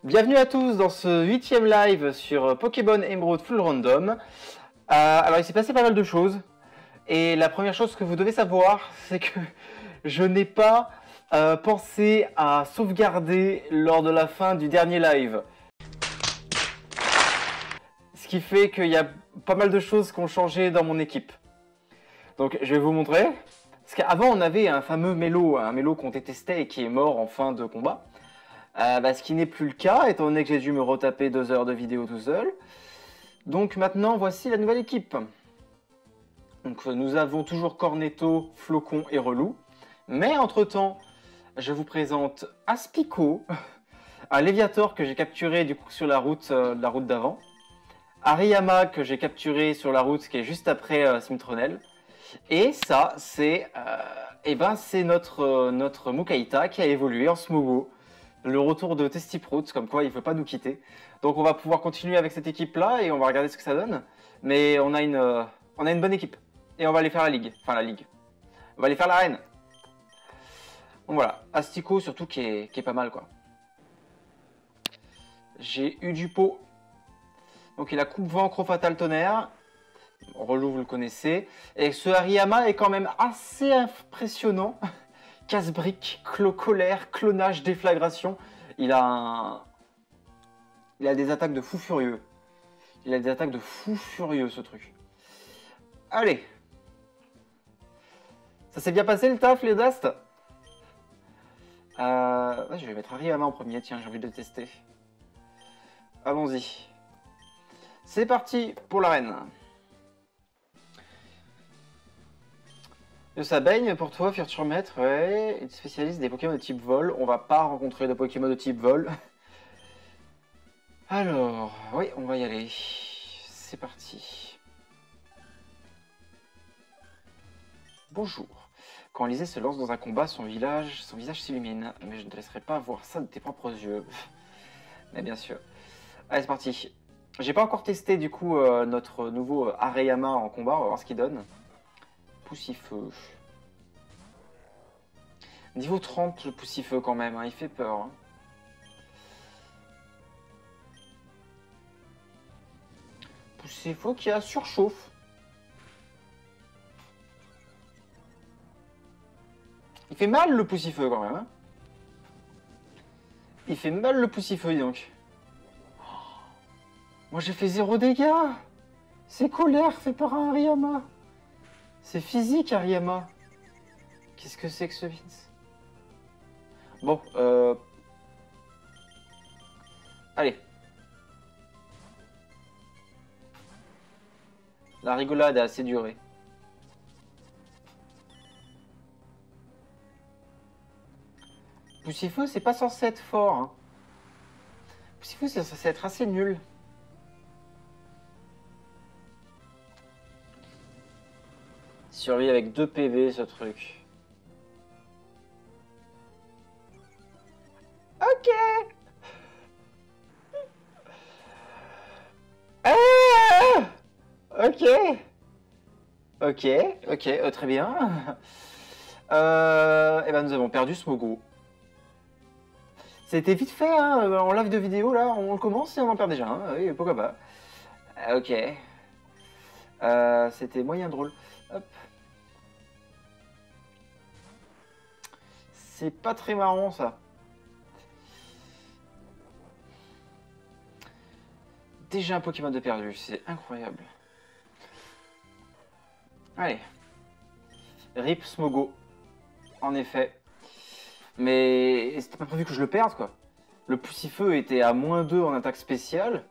Bienvenue à tous dans ce 8e live sur Pokémon Emerald Full Random. Alors il s'est passé pas mal de choses. Et la première chose que vous devez savoir, c'est que je n'ai pas pensé à sauvegarder lors de la fin du dernier live. Ce qui fait qu'il y a pas mal de choses qui ont changé dans mon équipe. Donc je vais vous montrer. Parce qu'avant on avait un fameux Mélo, un Mélo qu'on détestait et qui est mort en fin de combat. Ce qui n'est plus le cas, étant donné que j'ai dû me retaper 2 heures de vidéo tout seul. Donc maintenant, voici la nouvelle équipe. Donc nous avons toujours Cornetto, Flocon et Relou. Mais entre-temps, je vous présente Aspico, un Léviator que j'ai capturé du coup sur la route d'avant. Hariyama que j'ai capturé sur la route qui est juste après Smitronel. Et ça, c'est notre Mukaita qui a évolué en Smogo. Le retour de Testiprout, comme quoi il ne veut pas nous quitter. Donc on va pouvoir continuer avec cette équipe-là et on va regarder ce que ça donne. Mais on a une bonne équipe. Et on va aller faire la ligue. Enfin la ligue. On va aller faire l'arène. Donc voilà. Astico surtout qui est pas mal quoi. J'ai eu du pot. Donc il a coupe-vent, Crofatal tonnerre. Relou, vous le connaissez. Et ce Hariyama est quand même assez impressionnant. Casse-brique, colère, clonage, déflagration. Il a des attaques de fou furieux. Il a des attaques de fou furieux, ce truc. Allez. Ça s'est bien passé le taf, les Dust. Je vais mettre Hariyama en premier, tiens, j'ai envie de le tester. Allons-y. C'est parti pour l'arène. Ça baigne pour toi, futur maître, ouais. Il spécialise des Pokémon de type vol. On va pas rencontrer de Pokémon de type vol. Alors, oui, on va y aller. C'est parti. Bonjour. Quand Lisée se lance dans un combat, son visage s'illumine. Mais je ne te laisserai pas voir ça de tes propres yeux. Mais bien sûr. Allez, c'est parti. J'ai pas encore testé du coup notre nouveau Hariyama en combat. On va voir ce qu'il donne. Poussifeu. Niveau 30, le Poussifeu quand même. Hein, il fait peur. Hein. Poussifeu qui a surchauffe. Il fait mal le Poussifeu quand même. Hein. Il fait mal le Poussifeu donc. Moi j'ai fait 0 dégâts. C'est colère fait par un Hariyama. C'est physique Hariyama. Qu'est-ce que c'est que ce Vince? Bon, allez. La rigolade a assez duré. Poussifeu, c'est pas censé être fort. Hein. Poussifeu, c'est censé être assez nul. Survie avec 2 PV, ce truc. Ok. Ah ok. Ok, très bien. Et ben nous avons perdu Smogo. C'était vite fait, hein, en live de vidéo, là, on commence et on en perd déjà. Hein. Oui, pourquoi pas. Ok. C'était moyen drôle. Hop. C'est pas très marrant, ça. Déjà un Pokémon de perdu, c'est incroyable. Allez. Rip Smogo. En effet. Mais c'était pas prévu que je le perde, quoi. Le Poussifeu était à -2 en attaque spéciale.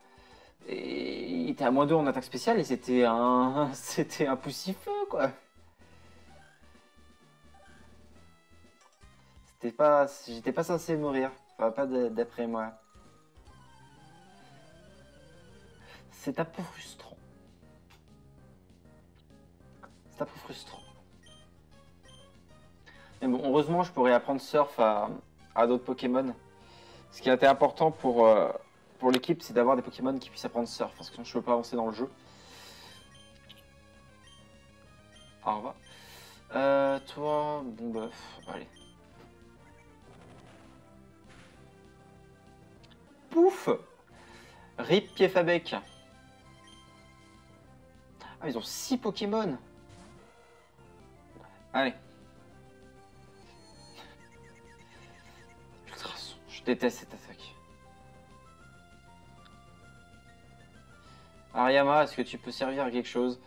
Et il était à -2 en attaque spéciale et c'était un... c'était un Poussifeu, quoi. C'était pas... J'étais pas censé mourir. Enfin, pas d'après moi. C'est un peu frustrant. C'est un peu frustrant. Mais bon, heureusement, je pourrais apprendre Surf à d'autres Pokémon. Ce qui était important pour l'équipe, c'est d'avoir des Pokémon qui puissent apprendre Surf, parce que sinon je ne peux pas avancer dans le jeu. Au revoir. Toi, bon bah, allez. Pouf! Ouf. Rip Pied-Fabec. Ah, ils ont 6 Pokémon. Allez. Ultrason. Je déteste cette attaque. Ariama, est-ce que tu peux servir à quelque chose?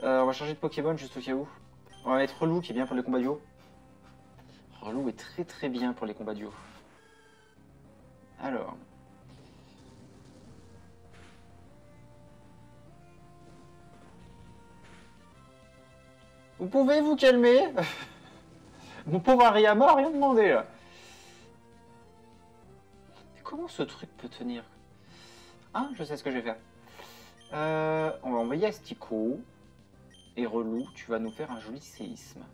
On va changer de Pokémon juste au cas où. On va mettre Relou qui est bien pour les combats duo. Relou est très très bien pour les combats duo. Alors. Vous pouvez vous calmer? Mon pauvre Ariama a rien demandé là. Mais comment ce truc peut tenir? Ah, je sais ce que je vais faire. On va envoyer Astico. Et Relou, tu vas nous faire un joli séisme.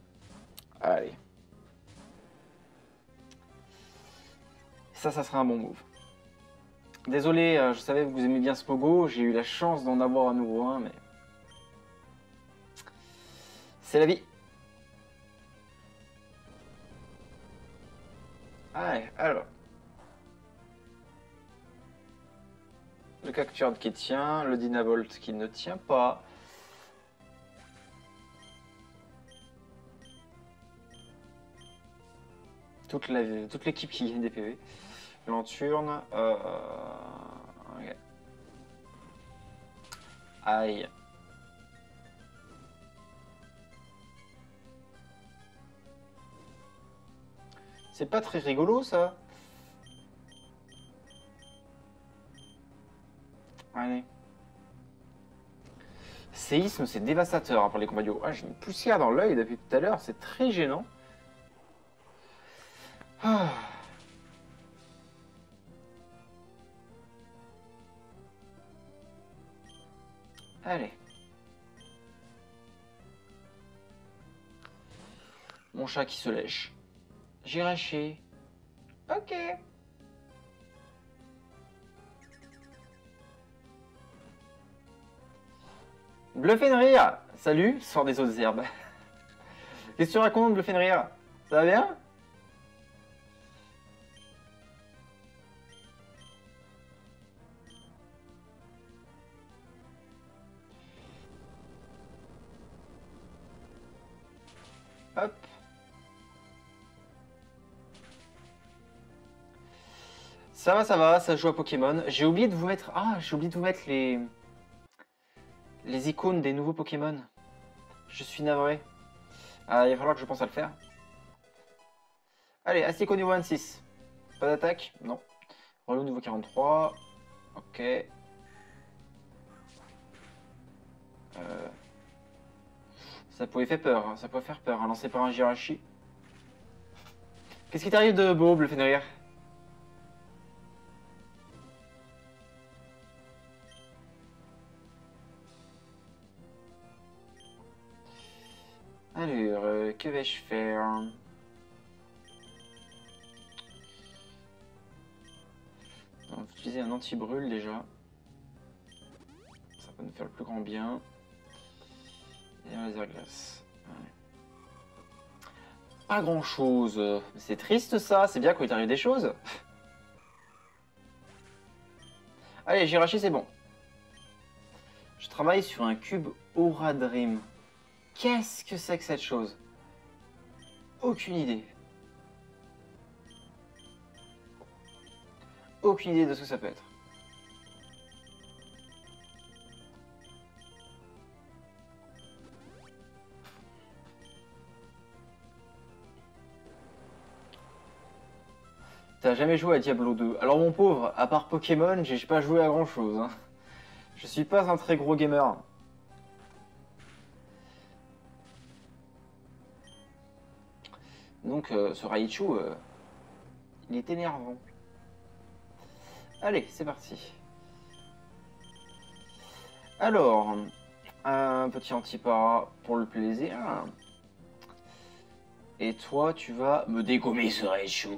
Allez. Ça sera un bon move. Désolé, je savais que vous aimez bien Smogo. J'ai eu la chance d'en avoir à nouveau un, mais... c'est la vie. Allez, alors. Le Cacturne qui tient, le Dynavolt qui ne tient pas. Toute l'équipe qui gagne des PV. Lanturne. Okay. Aïe. C'est pas très rigolo ça. Allez. Séisme, c'est dévastateur hein, pour les combats duo. Ah, j'ai une poussière dans l'œil depuis tout à l'heure, c'est très gênant. Ah. Allez. Mon chat qui se lèche. J'ai raché. Ok. Bluffenrir. Salut, sors des autres herbes. Qu'est-ce que tu racontes, Bluffenrir? Ça va bien? Hop. Ça va, ça joue à Pokémon. J'ai oublié de vous mettre... Ah, j'ai oublié de vous mettre les icônes des nouveaux Pokémon. Je suis navré. Ah, il va falloir que je pense à le faire. Allez, Asticon niveau 26. Pas d'attaque? Non. Relou niveau 43. Ok. Ça pouvait faire peur, hein. Ça pouvait faire peur, hein, lancé par un Jirachi. Qu'est-ce qui t'arrive de beau, Bluffenrir? Alors, que vais-je faire? On va utiliser un anti-brûle déjà. Ça va nous faire le plus grand bien. Et un laser glace. Ouais. Pas grand chose. C'est triste ça, c'est bien quand il t'arrive des choses. Allez, Jirachi, c'est bon. Je travaille sur un cube Aura Dream. Qu'est-ce que c'est que cette chose? Aucune idée. Aucune idée de ce que ça peut être. T'as jamais joué à Diablo 2? Alors mon pauvre, à part Pokémon, j'ai pas joué à grand chose. Hein. Je suis pas un très gros gamer. Donc ce Raichu, il est énervant. Allez, c'est parti. Alors, un petit antipara pour le plaisir. Et toi, tu vas me dégommer ce Raichu.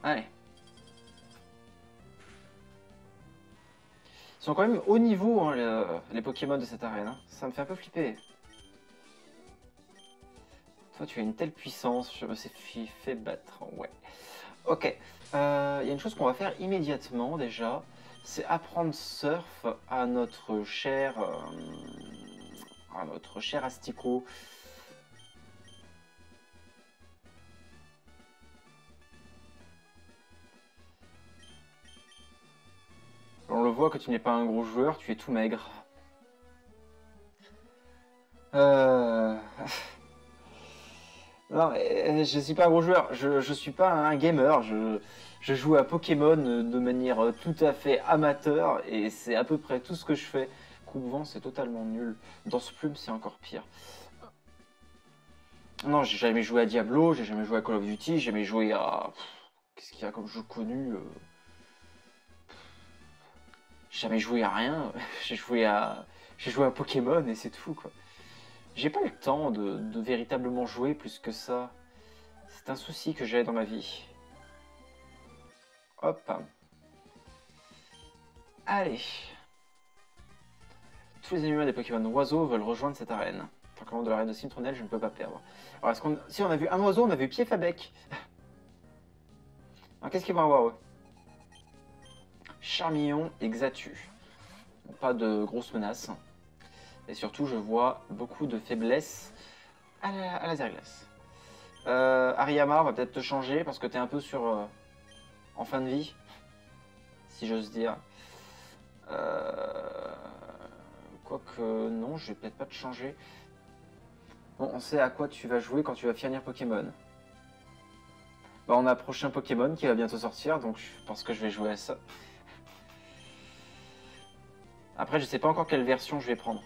Allez. Ils sont quand même haut niveau, hein, les Pokémon de cette arène. Hein. Ça me fait un peu flipper. Toi, tu as une telle puissance, je me suis fait battre. Ouais. Ok. Il y a une chose qu'on va faire immédiatement déjà, c'est apprendre surf à notre cher Asticot. On le voit que tu n'es pas un gros joueur, tu es tout maigre. Euh... Non, mais je suis pas un gros joueur, je suis pas un gamer, je joue à Pokémon de manière tout à fait amateur et c'est à peu près tout ce que je fais. Coupe-vent, c'est totalement nul. Dans ce plume, c'est encore pire. Non, j'ai jamais joué à Diablo, j'ai jamais joué à Call of Duty, j'ai jamais joué à... Qu'est-ce qu'il y a comme jeu connu J'ai jamais joué à rien, J'ai joué à Pokémon et c'est tout, quoi. J'ai pas le temps de véritablement jouer plus que ça. C'est un souci que j'ai dans ma vie. Hop. Allez. Tous les animaux des Pokémon oiseaux veulent rejoindre cette arène. Tant qu'en de l'arène de Citronelle, je ne peux pas perdre. Alors, si on a vu un oiseau, on a vu Pied-Fabec. Alors, qu'est-ce qu'ils vont avoir, eux? Charmillon et Xatu. Pas de grosses menaces. Et surtout, je vois beaucoup de faiblesses à la Zerglace. Hariyama, va peut-être te changer parce que t'es un peu en fin de vie, si j'ose dire. Quoique, non, je vais peut-être pas te changer. Bon, on sait à quoi tu vas jouer quand tu vas finir Pokémon. Bah, on a un prochain Pokémon qui va bientôt sortir, donc je pense que je vais jouer à ça. Après, je sais pas encore quelle version je vais prendre.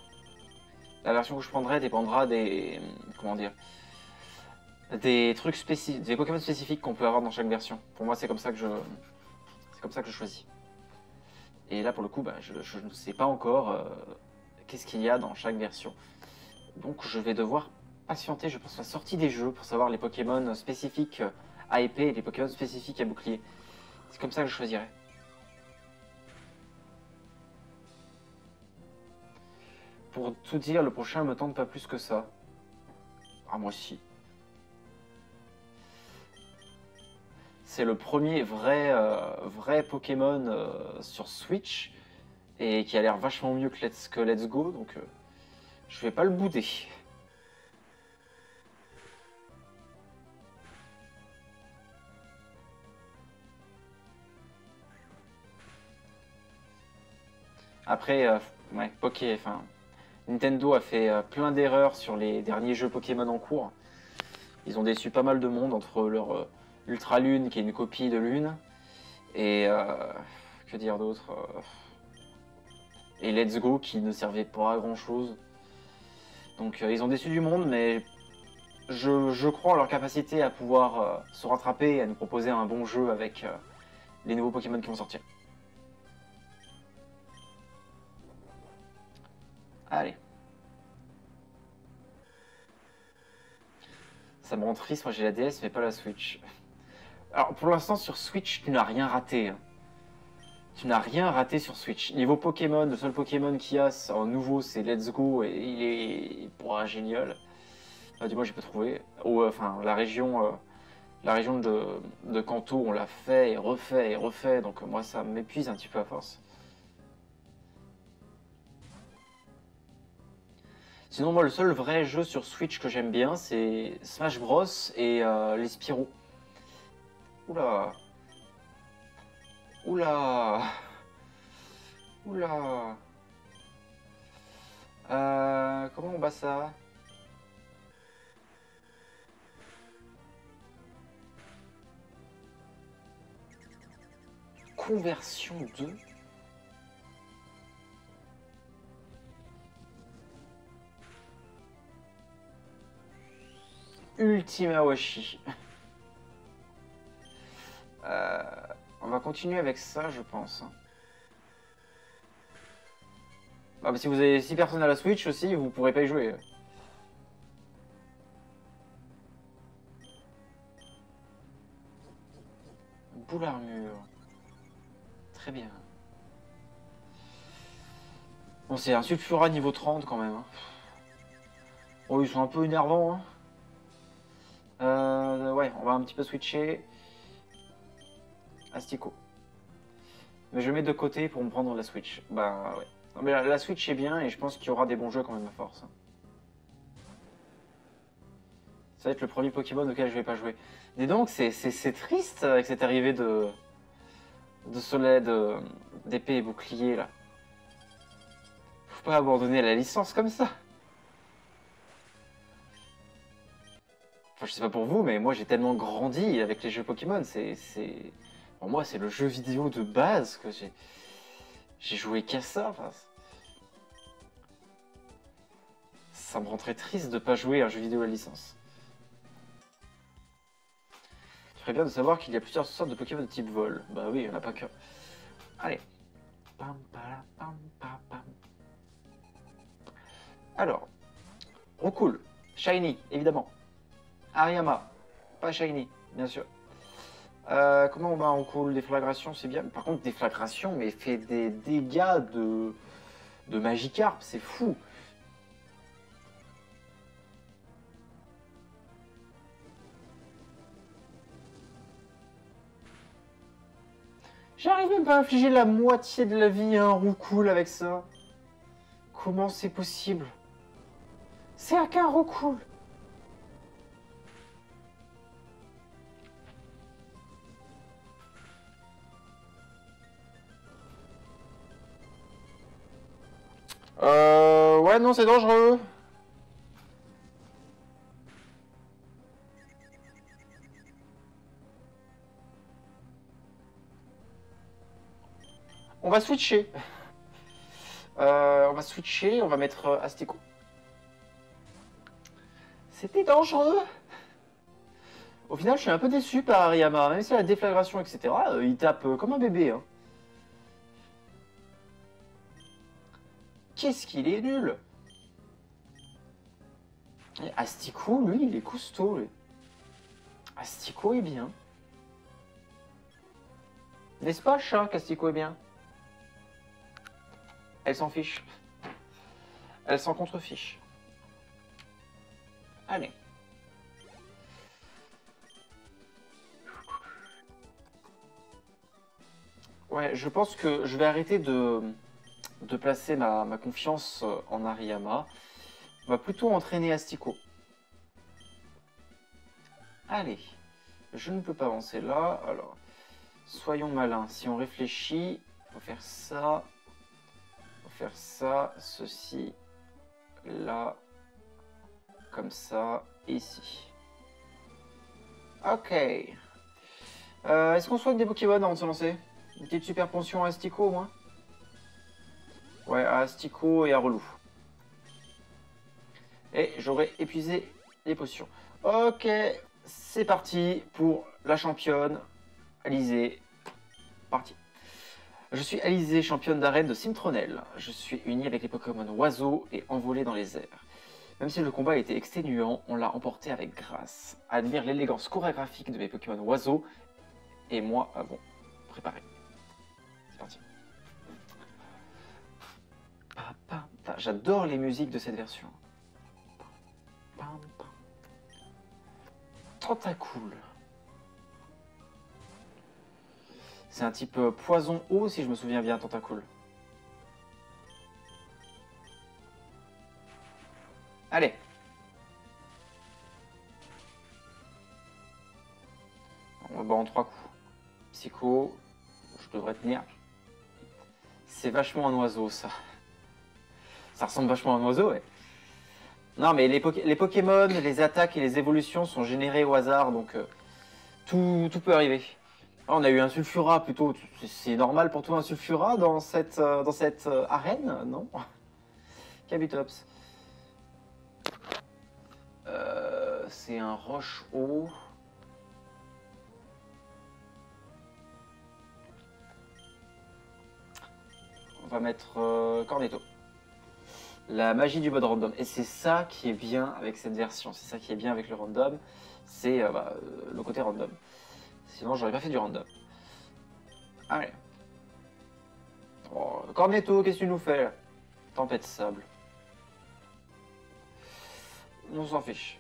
La version que je prendrai dépendra des... Comment dire? Des trucs spécifiques, des Pokémon spécifiques qu'on peut avoir dans chaque version. Pour moi, c'est comme ça que je choisis. Et là, pour le coup, bah, je ne sais pas encore qu'est-ce qu'il y a dans chaque version. Donc, je vais devoir patienter, je pense, la sortie des jeux pour savoir les Pokémon spécifiques à épée et les Pokémon spécifiques à bouclier. C'est comme ça que je choisirai. Pour tout dire, le prochain me tente pas plus que ça. Ah, moi aussi. C'est le premier vrai Pokémon sur Switch et qui a l'air vachement mieux que Let's Go, donc je vais pas le bouder. Après, ouais, enfin, Nintendo a fait plein d'erreurs sur les derniers jeux Pokémon en cours. Ils ont déçu pas mal de monde entre leur Ultra Lune, qui est une copie de Lune, et que dire d'autre et Let's Go, qui ne servait pas à grand chose. Donc ils ont déçu du monde, mais je crois en leur capacité à pouvoir se rattraper et à nous proposer un bon jeu avec les nouveaux Pokémon qui vont sortir. Allez. Ça me rend triste, moi j'ai la DS mais pas la Switch. Alors pour l'instant sur Switch, tu n'as rien raté. Hein. Tu n'as rien raté sur Switch. Niveau Pokémon, le seul Pokémon qu'il y a en nouveau c'est Let's Go et il pourra génial. Du moins j'ai pas trouvé. Ou enfin la région de Kanto, on l'a fait et refait, donc moi ça m'épuise un petit peu à force. Sinon moi le seul vrai jeu sur Switch que j'aime bien c'est Smash Bros et les Spyro. Oula. Oula. Oula. Comment on bat ça? Conversion 2. Ultima Washi. On va continuer avec ça, je pense. Ah, bah, si vous avez 6 personnes à la Switch aussi, vous pourrez pas y jouer. Boule armure. Très bien. Bon, c'est un Sulfura niveau 30 quand même. Hein. Oh, ils sont un peu énervants. Hein. Ouais, on va un petit peu switcher. Astico. Mais je mets de côté pour me prendre la Switch. Bah ouais. Non, mais la Switch est bien et je pense qu'il y aura des bons jeux quand même à force. Ça va être le premier Pokémon auquel je vais pas jouer. Dis donc, c'est triste avec cette arrivée de soleil, d'épée et bouclier là. Faut pas abandonner la licence comme ça. Enfin, je sais pas pour vous, mais moi j'ai tellement grandi avec les jeux Pokémon. Pour moi, c'est le jeu vidéo de base que j'ai joué qu'à ça. Enfin, ça me rend très triste de pas jouer à un jeu vidéo à licence. Je ferais bien de savoir qu'il y a plusieurs sortes de Pokémon de type vol. Bah oui, il n'y en a pas que. Allez. Alors, Roucoule, Shiny, évidemment. Ariama, pas Shiny, bien sûr. Comment on bat en cool? Déflagration, c'est bien. Par contre, déflagration, mais fait des dégâts de Magikarp, c'est fou. J'arrive même pas à infliger la moitié de la vie à un Roucoule avec ça. Comment c'est possible? C'est qu'un Roucoule. Ouais, non, c'est dangereux. On va switcher. On va mettre Astico. C'était dangereux. Au final, je suis un peu déçu par Ariyama. Même si la déflagration, etc., il tape comme un bébé. Hein. Qu'est-ce qu'il est nul! Astico, lui, il est costaud. Lui. Astico est bien. N'est-ce pas, chat, qu'Astico est bien? Elle s'en fiche. Elle s'en contrefiche. Allez. Ouais, je pense que je vais arrêter de placer ma confiance en Ariyama. On va plutôt entraîner Astico. Allez. Je ne peux pas avancer là. Alors, soyons malins. Si on réfléchit, il faut faire ça. Il faut faire ça, ceci, là, comme ça, ici. Ok. Est-ce qu'on soigne des Pokémon avant de se lancer? Une petite super pension à Astico au moins? Ouais, à Astico et à Relou. Et j'aurais épuisé les potions. Ok, c'est parti pour la championne. Alizé, parti. Je suis Alizé, championne d'arène de Simtronel. Je suis unie avec les Pokémon oiseaux et envolée dans les airs. Même si le combat a été exténuant, on l'a emporté avec grâce. Admire l'élégance chorégraphique de mes Pokémon oiseaux et moi avons préparé. C'est parti. J'adore les musiques de cette version. Tentacool. C'est un type poison eau si je me souviens bien, Tentacool. Allez. On va battre en 3 coups. Psycho, je devrais tenir. C'est vachement un oiseau ça. Ça ressemble vachement à un oiseau, ouais. Non, mais les Pokémon, les attaques et les évolutions sont générées au hasard, donc tout peut arriver. Ah, on a eu un Sulfura plutôt. C'est normal pour toi un Sulfura dans cette arène, non? Kabutops. C'est un roche-eau. On va mettre Cornetto. La magie du mode random. Et c'est ça qui est bien avec cette version. C'est ça qui est bien avec le random. C'est le côté random. Sinon, j'aurais pas fait du random. Allez. Oh, Cornetto, qu'est-ce que tu nous fais là? Tempête de sable. On s'en fiche.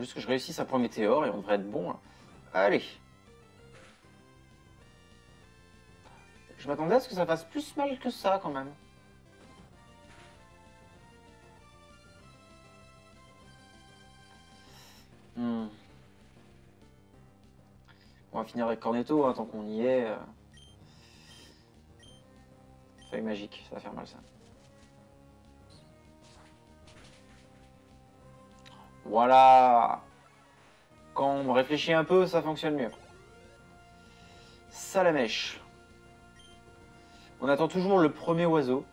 juste que je réussisse un point météore et on devrait être bon. Là. Allez. Je m'attendais à ce que ça fasse plus mal que ça quand même. On va finir avec Cornetto, hein, tant qu'on y est. Feuille magique, ça va faire mal ça. Voilà. Quand on réfléchit un peu, ça fonctionne mieux. Salamèche. On attend toujours le premier oiseau.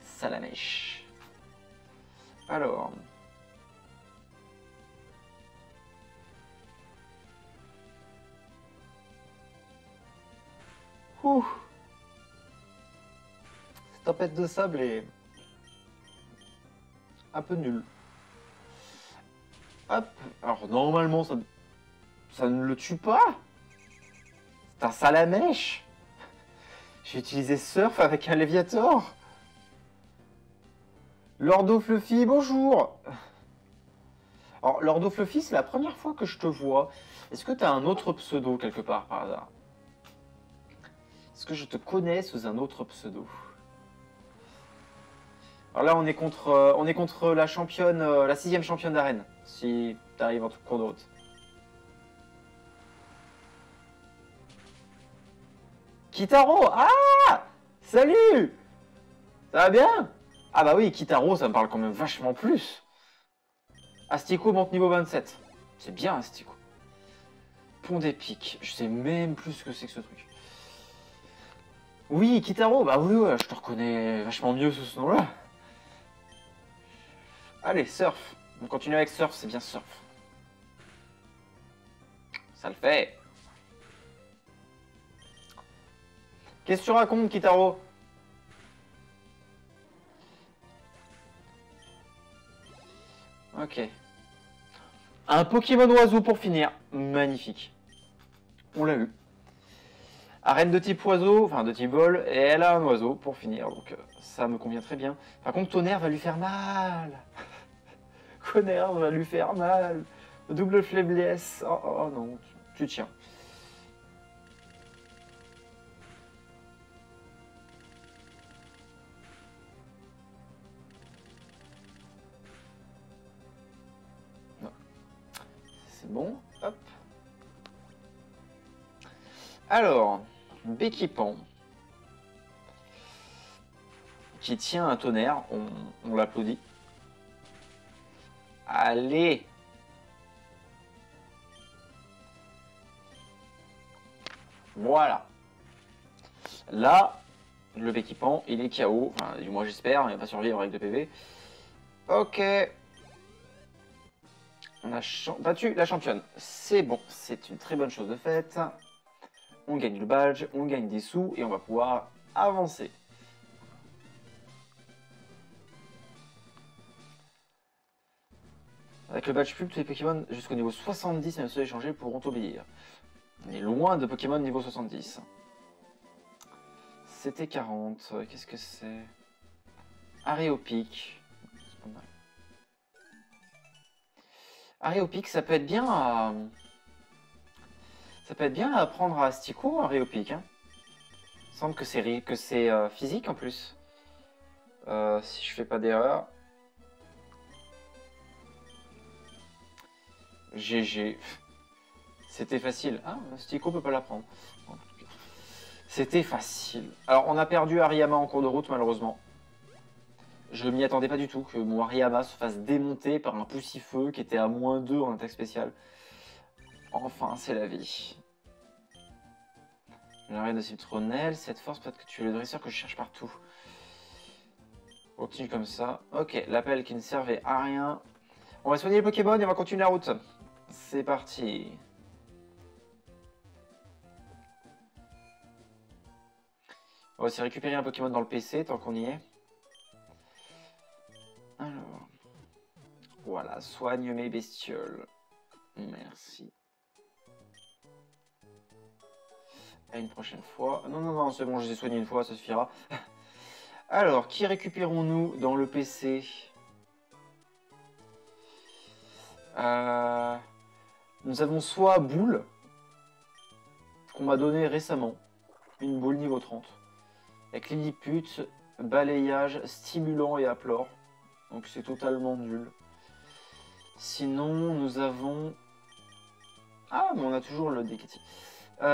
Salamèche. Alors. Ouh. Cette tempête de sable est un peu nulle. Hop. Alors normalement ça ne le tue pas. C'est un salamèche. J'ai utilisé Surf avec un Léviator. Lordo Fluffy, bonjour. Alors, Lordo Fluffy, c'est la première fois que je te vois. Est-ce que tu as un autre pseudo quelque part par hasard? Est-ce que je te connais sous un autre pseudo? Alors là, on est contre la championne, la 6e championne d'arène, si tu arrives en cours de route. Kitaro! Ah! Salut! Ça va bien? Ah bah oui, Kitaro, ça me parle quand même vachement plus. Astico monte niveau 27. C'est bien, Astico. Pont des Pics. Je sais même plus ce que c'est que ce truc. Oui, Kitaro, bah oui, ouais, je te reconnais vachement mieux sous ce nom-là. Allez, Surf. On continue avec Surf, c'est bien Surf. Ça le fait. Qu'est-ce que tu racontes, Kitaro? Ok. Un Pokémon oiseau pour finir. Magnifique. On l'a eu. Arène de type oiseau, enfin de type vol, et elle a un oiseau pour finir, donc ça me convient très bien. Par contre, Tonnerre va lui faire mal. Tonnerre va lui faire mal. Double faiblesse. Oh, oh non, tu tiens. C'est bon, hop. Alors, Béquipan, qui tient un tonnerre, on l'applaudit. Allez! Voilà. Là, le Béquipan, il est KO. Enfin, du moins j'espère, il va pas survivre avec 2 PV. Ok. On a battu la championne. C'est bon, c'est une très bonne chose de faite. On gagne le badge, on gagne des sous et on va pouvoir avancer. Avec le badge pub, tous les Pokémon jusqu'au niveau 70 même ceux échangés pourront obéir. On est loin de Pokémon niveau 70. C'était 40. Qu'est-ce que c'est? Aréopic. C'est pas mal. Aréopic, ça peut être bien à... Ça peut être bien à apprendre à Astico, Aréopic. Hein. Il me semble que c'est physique en plus. Si je fais pas d'erreur. GG. C'était facile. Ah, Astico peut pas l'apprendre. C'était facile. Alors, on a perdu Hariyama en cours de route, malheureusement. Je m'y attendais pas du tout que mon Hariyama se fasse démonter par un poussifeu qui était à -2 en attaque spéciale. Enfin, c'est la vie. L'arène de Citronnelle, cette force, peut-être que tu es le dresseur que je cherche partout. On continue comme ça. Ok, l'appel qui ne servait à rien. On va soigner les Pokémon et on va continuer la route. C'est parti. On va aussi récupérer un Pokémon dans le PC tant qu'on y est. Alors. Voilà, soigne mes bestioles. Merci. À une prochaine fois. Non, non, non, c'est bon, je les ai soignés une fois, ça suffira. Alors, qui récupérons-nous dans le PC? Nous avons soit boule, qu'on m'a donné récemment, une boule niveau 30, avec Lilliput, balayage, stimulant et aplore. Donc c'est totalement nul. Sinon, nous avons... Ah, mais on a toujours le Dekati.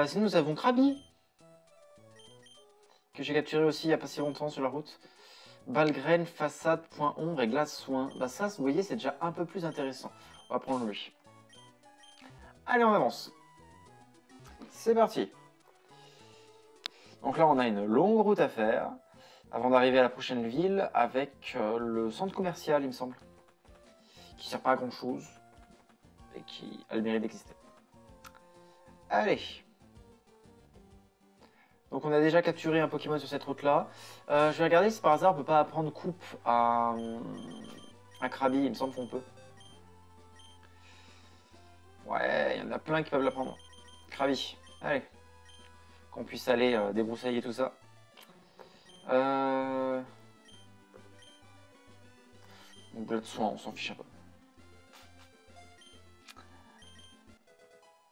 Sinon, nous avons Krabi, que j'ai capturé aussi il n'y a pas si longtemps sur la route. Balgraine, façade, point ombre et glace soin. Bah ça, vous voyez, c'est déjà un peu plus intéressant. On va prendre lui. Allez, on avance. C'est parti. Donc là, on a une longue route à faire avant d'arriver à la prochaine ville avec le centre commercial, il me semble, qui sert pas à grand chose et qui a le mérite d'exister. Allez. Donc on a déjà capturé un Pokémon sur cette route-là. Je vais regarder si par hasard on peut pas apprendre coupe à Krabi, il me semble qu'on peut. Ouais, il y en a plein qui peuvent l'apprendre. Krabi, allez. Qu'on puisse aller débroussailler tout ça. Bleu de soin, on s'en fiche un peu.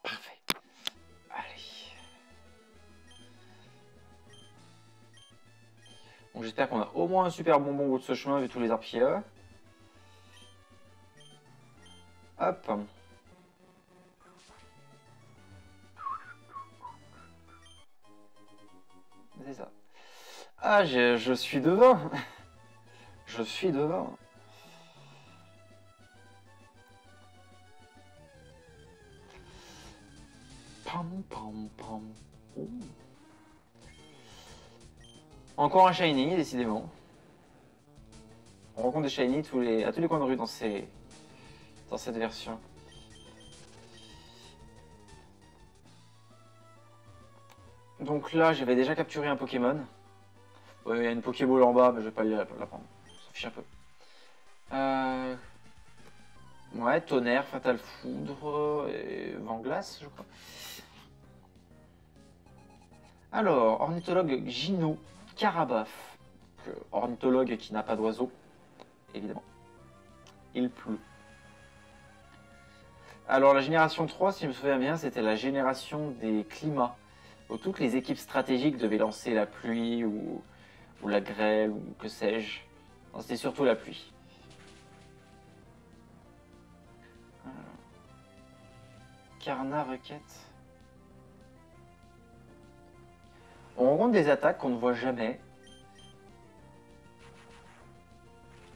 Parfait. Allez. Donc j'espère qu'on a au moins un super bonbon au bout de ce chemin vu tous les arbres qu'il y a. Hop. C'est ça. Ah, je suis devant. Je suis devant. Pam, pam, pam. Ouh. Encore un shiny, décidément. On rencontre des shiny à tous les coins de rue dans cette version. Donc là, j'avais déjà capturé un Pokémon. Ouais, il y a une Pokéball en bas, mais je vais pas la prendre. Ça fiche un peu. Ouais, tonnerre, fatal foudre et vent glace, je crois. Alors, ornithologue Gino Carabaf. Ornithologue qui n'a pas d'oiseau, évidemment. Il pleut. Alors, la génération 3, si je me souviens bien, c'était la génération des climats. Où toutes les équipes stratégiques devaient lancer la pluie ou la grêle ou que sais-je. C'était surtout la pluie. Carna requête. On rencontre des attaques qu'on ne voit jamais.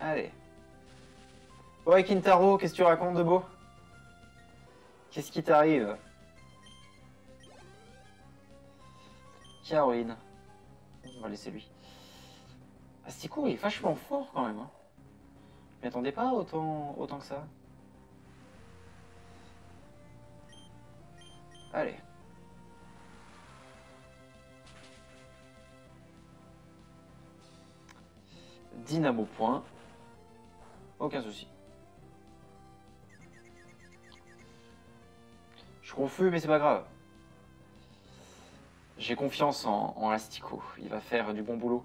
Allez. Ouais, Kintaro, qu'est-ce que tu racontes de beau? Qu'est-ce qui t'arrive? Caroline. On va laisser lui. Astico, il est vachement fort quand même. Hein. Je m'y attendais pas autant que ça. Allez. Dynamo point. Aucun souci. Je suis confus, mais c'est pas grave. J'ai confiance en Astico. Il va faire du bon boulot.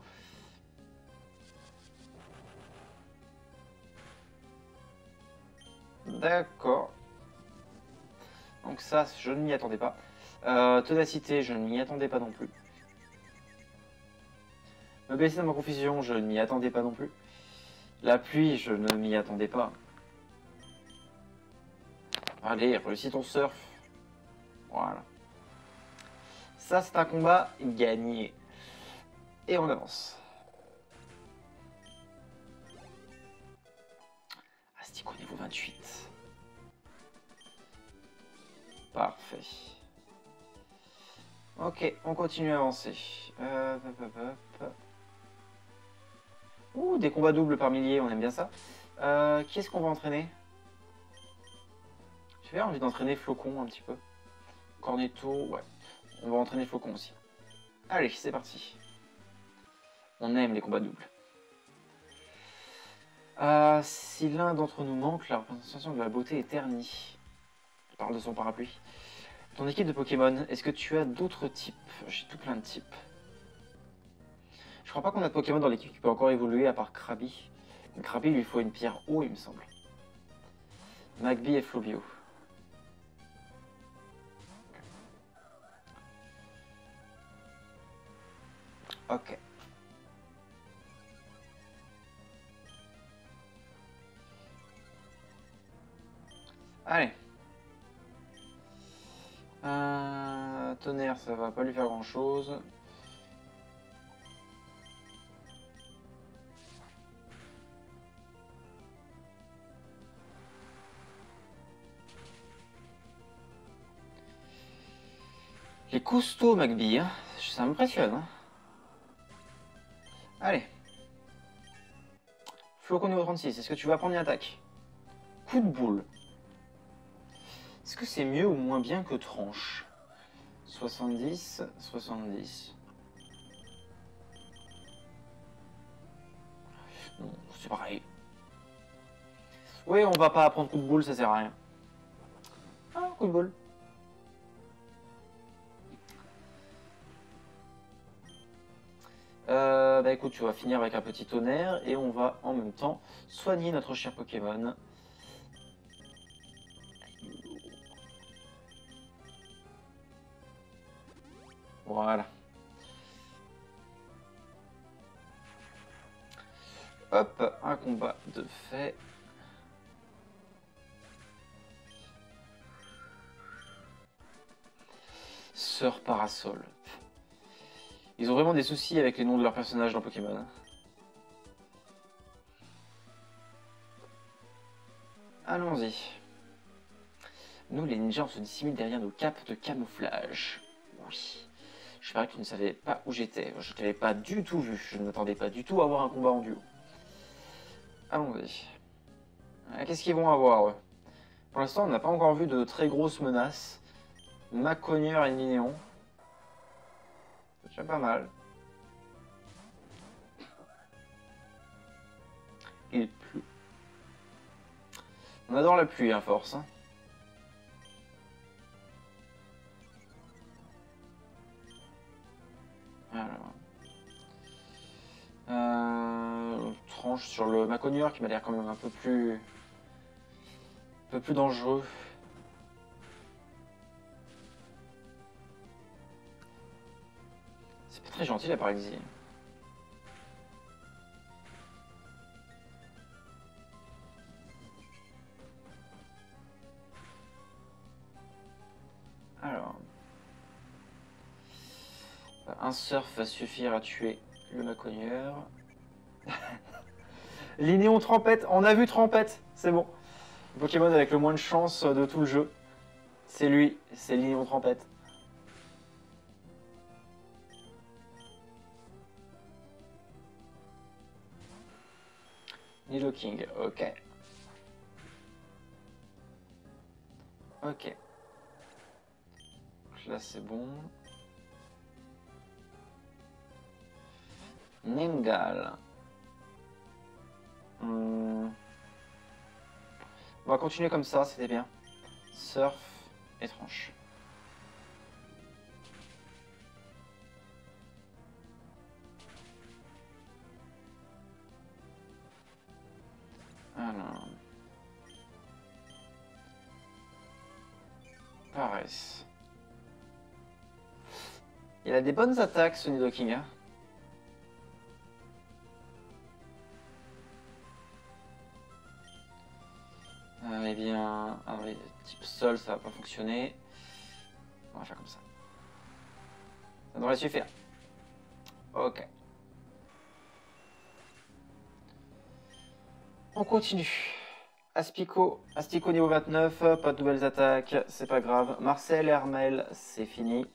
D'accord. Donc ça, je ne m'y attendais pas. Ténacité, je ne m'y attendais pas non plus. Me baisser dans ma confusion, je ne m'y attendais pas non plus. La pluie, je ne m'y attendais pas. Allez, réussis ton surf. Voilà. Ça, c'est un combat gagné. Et on avance. Astico niveau 28. Parfait. Ok, on continue à avancer. Ouh, des combats doubles par milliers, on aime bien ça. Qui est-ce qu'on va entraîner? J'ai envie d'entraîner Flocon un petit peu. Cornetto, ouais. On va entraîner Flocon aussi. Allez, c'est parti. On aime les combats doubles. Si l'un d'entre nous manque, la représentation de la beauté est ternie. Je parle de son parapluie. Ton équipe de Pokémon, est-ce que tu as d'autres types? J'ai tout plein de types. Je crois pas qu'on a de Pokémon dans l'équipe qui peut encore évoluer à part Krabi. Krabi, il lui faut une pierre eau, il me semble. Magby et Fluvio. Ok. Allez. Tonnerre, ça va pas lui faire grand chose. Les costauds, Magby, hein. Ça m'impressionne. Hein. Allez. Flocon niveau 36, est-ce que tu vas prendre une attaque? Coup de boule. Est-ce que c'est mieux ou moins bien que tranche? 70, 70. Non, c'est pareil. Oui, on va pas prendre coup de boule, ça sert à rien. Ah, coup de boule. Bah écoute, tu vas finir avec un petit tonnerre et on va en même temps soigner notre cher Pokémon. Voilà. Hop, un combat de fait. Sœur Parasol. Ils ont vraiment des soucis avec les noms de leurs personnages dans Pokémon. Allons-y. Nous, les ninjas, on se dissimule derrière nos capes de camouflage. Oui. Je parie que tu ne savais pas où j'étais. Je ne t'avais pas du tout vu. Je ne m'attendais pas du tout à avoir un combat en duo. Allons-y. Qu'est-ce qu'ils vont avoir, eux? Pour l'instant, on n'a pas encore vu de très grosses menaces. Macogneur et Ninéon. C'est déjà pas mal. Il pleut. On adore la pluie, à force. Hein. Alors. Tranche sur le Macogneur qui m'a l'air quand même un peu plus dangereux. C'est pas très gentil la paralysie. Alors. Un surf va suffire à tuer le Macogneur. Linéon Trempette, on a vu Trempette, c'est bon. Le Pokémon avec le moins de chance de tout le jeu. C'est lui, c'est Linéon Trempette. Nidoking, ok. Ok. Là c'est bon. Nengal. On va continuer comme ça, c'était bien. Surf et tranche. Alors. Paresse. Il a des bonnes attaques, ce Nidoking. Hein. Eh bien, alors, type sol, ça va pas fonctionner. On va faire comme ça. Ça devrait suffire. Ok. On continue. Astico niveau 29, pas de nouvelles attaques, c'est pas grave. Marcel et Armel, c'est fini.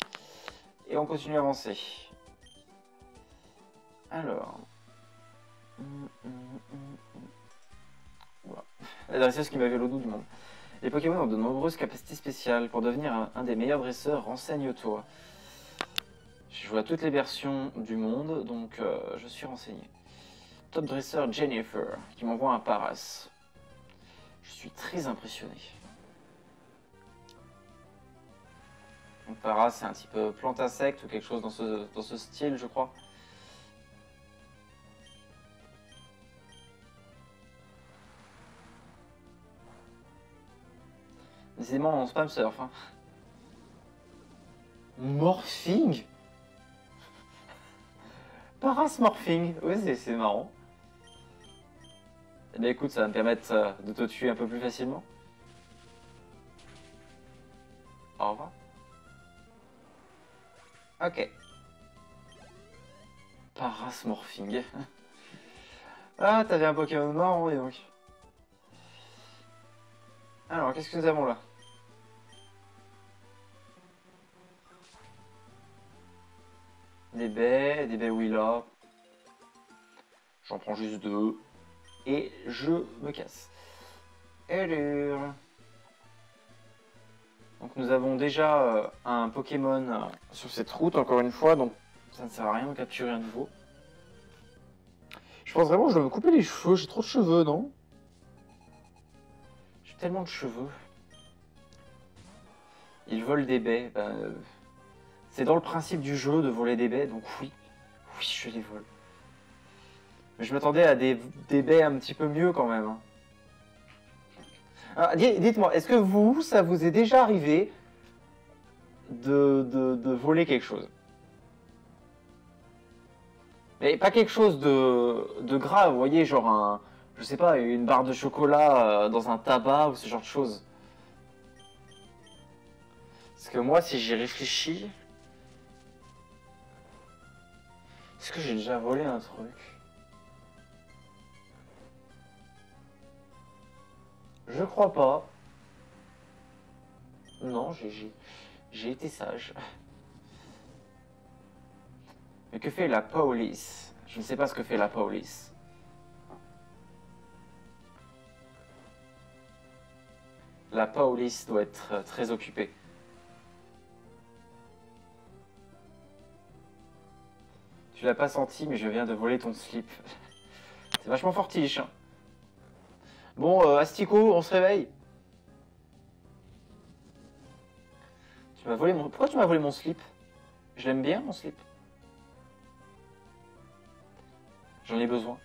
Et on continue à avancer. Alors. Voilà. La dresseuse qui m'a fait l'eau doux du monde. Les Pokémon ont de nombreuses capacités spéciales. Pour devenir un des meilleurs dresseurs, renseigne-toi. J'ai joué à toutes les versions du monde, donc je suis renseigné. Top dresseur Jennifer, qui m'envoie un Paras. Je suis très impressionné. Donc Para, c'est un type plante insecte ou quelque chose dans ce style, je crois. Décidément, on spam surf. Hein. Morphing? Parasmorphing, oui, c'est marrant. Eh bien écoute, ça va me permettre de te tuer un peu plus facilement. Au revoir. Ok. Parasmorphing. Ah, t'avais un Pokémon marrant, et donc. Alors, qu'est-ce que nous avons là? Des baies Willa. J'en prends juste 2. Et je me casse. Alors. Donc nous avons déjà un Pokémon sur cette route, encore une fois, donc ça ne sert à rien de capturer un nouveau. Je pense vraiment que je dois me couper les cheveux, j'ai trop de cheveux, non? J'ai tellement de cheveux. Ils volent des baies. C'est dans le principe du jeu de voler des baies, donc oui, je les vole. Mais je m'attendais à des baies un petit peu mieux quand même. Hein. Alors, dites-moi, est-ce que vous, ça vous est déjà arrivé de voler quelque chose? Mais pas quelque chose de grave, vous voyez, genre je sais pas, une barre de chocolat dans un tabac ou ce genre de choses. Parce que moi, si j'y réfléchis, est-ce que j'ai déjà volé un truc? Je crois pas. Non, j'ai été sage. Mais que fait la police? Je ne sais pas ce que fait la police. La police doit être très occupée. Tu l'as pas senti, mais je viens de voler ton slip. C'est vachement fortiche. Hein. Bon, Astico, on se réveille. Tu m'as volé mon... Pourquoi tu m'as volé mon slip? Je l'aime bien, mon slip. J'en ai besoin.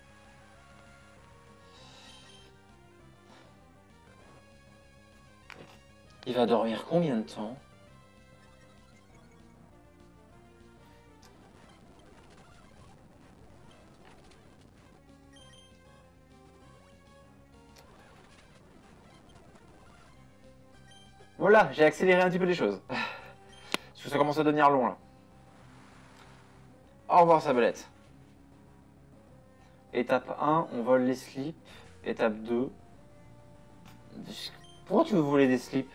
Il va dormir combien de temps? Voilà, j'ai accéléré un petit peu les choses. Parce que ça commence à devenir long là. Au revoir Sabelette. Étape 1, on vole les slips. Étape 2. Pourquoi tu veux voler des slips?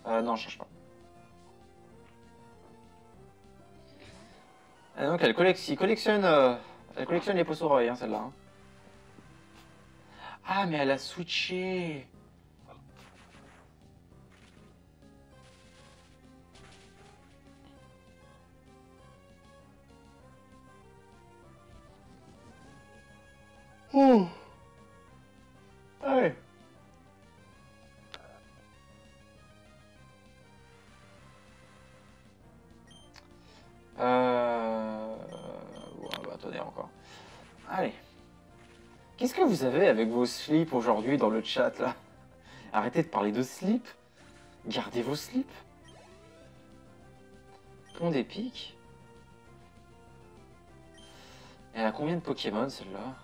Non, je cherche pas. Ah, donc elle collectionne les peaux oreilles, hein, celle-là. Hein. Ah, mais elle a switché. Oh. Allez. Ouais, bah, attendez encore. Allez. Qu'est-ce que vous avez avec vos slips aujourd'hui dans le chat là? Arrêtez de parler de slips. Gardez vos slips. Pont des pics. Elle a combien de Pokémon celle-là?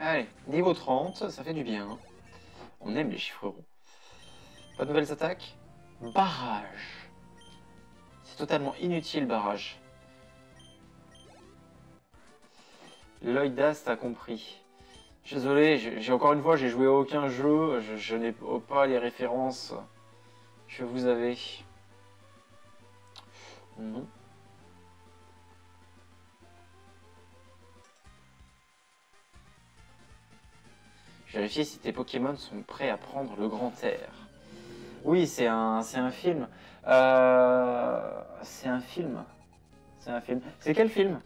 Allez, niveau 30, ça fait du bien. On aime les chiffres ronds. Pas de nouvelles attaques? Barrage. C'est totalement inutile, barrage. Lloydas, t'as compris. Désolé, j'ai encore une fois, j'ai joué à aucun jeu. Je n'ai pas les références que vous avez. Non. Vérifier si tes Pokémon sont prêts à prendre le grand air. Oui, c'est un film. C'est un film. C'est un film. C'est quel film?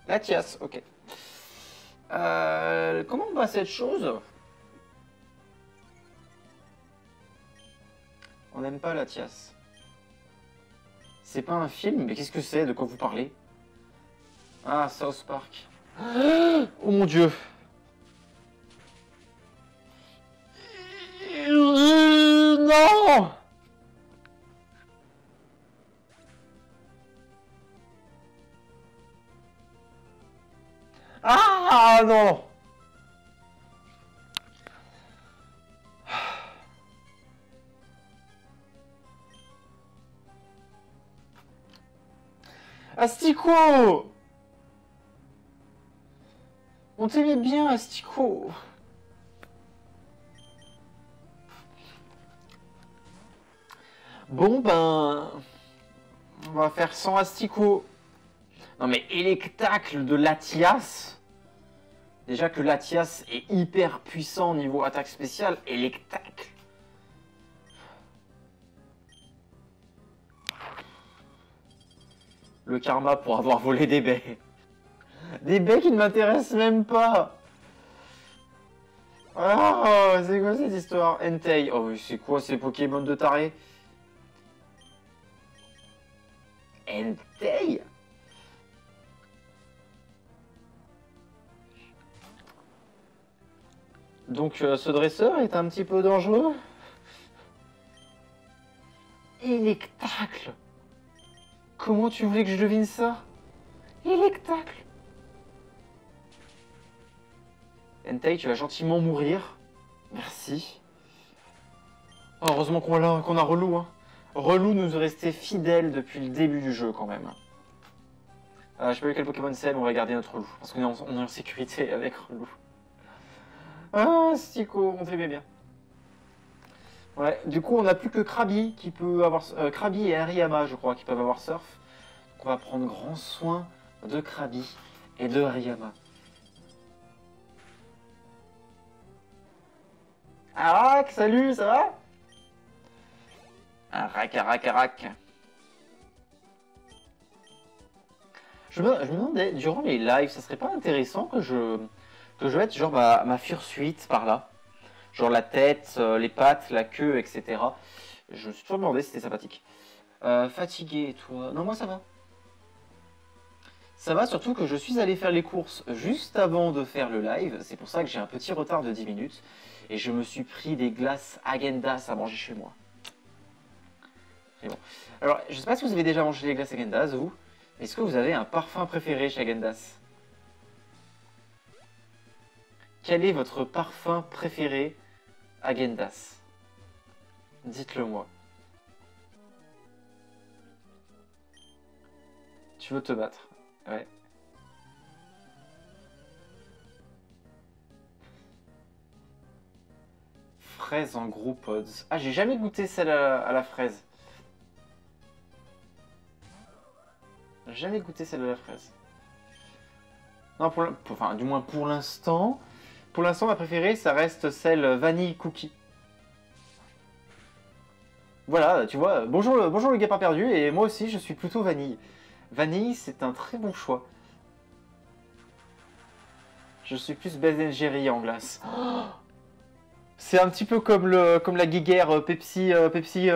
La Tiasse, ok. Comment on bat cette chose? On n'aime pas la Tiasse. C'est pas un film, mais qu'est-ce que c'est? De quoi vous parlez? Ah, South Park. Oh mon Dieu. Non! Ah non! Asticot! On t'aimait bien, Asticot. Bon ben... On va faire sans Asticot. Non mais Electacle de Latias. Déjà que Latias est hyper puissant niveau attaque spéciale. Electacle. Le karma pour avoir volé des baies. Des baies qui ne m'intéressent même pas. Oh, c'est quoi cette histoire? Entei. Oh, c'est quoi ces Pokémon de taré? Entei? Donc ce dresseur est un petit peu dangereux. Electacle. Comment tu voulais que je devine ça? Electacle. Entei, tu vas gentiment mourir. Merci. Oh, heureusement qu'on a Relou. Hein. Relou nous est resté fidèle depuis le début du jeu quand même. Je sais pas quel Pokémon c'est, mais on va garder notre Relou. Parce qu'on est en sécurité avec Relou. Ah, Stico, on t'aimait bien. Ouais, du coup, on n'a plus que Krabi qui peut avoir... Krabi et Hariyama, je crois, qui peuvent avoir Surf. Donc on va prendre grand soin de Krabi et de Hariyama. Arak, salut, ça va? Arak. Je me demandais, durant les lives, ça serait pas intéressant que je mette genre ma fursuite par là? Genre la tête, les pattes, la queue, etc. Je me suis toujours demandé si c'était sympathique. Fatigué, toi? Non, moi ça va. Ça va, surtout que je suis allé faire les courses juste avant de faire le live. C'est pour ça que j'ai un petit retard de 10 minutes. Et je me suis pris des glaces Häagen-Dazs à manger chez moi. C'est bon. Alors, je sais pas si vous avez déjà mangé des glaces Häagen-Dazs, vous. Est-ce que vous avez un parfum préféré chez Häagen-Dazs? Quel est votre parfum préféré Häagen-Dazs? Dites-le moi. Tu veux te battre? Ouais. Fraise en gros pods. Ah, j'ai jamais goûté celle à la fraise. J'ai jamais goûté celle à la fraise. Non, enfin, du moins pour l'instant. Pour l'instant, ma préférée, ça reste celle vanille cookie. Voilà, tu vois, bonjour le guépard perdu, et moi aussi, je suis plutôt vanille. Vanille, c'est un très bon choix. Je suis plus Ben Jerry en glace. Oh, c'est un petit peu comme la guéguerre Pepsi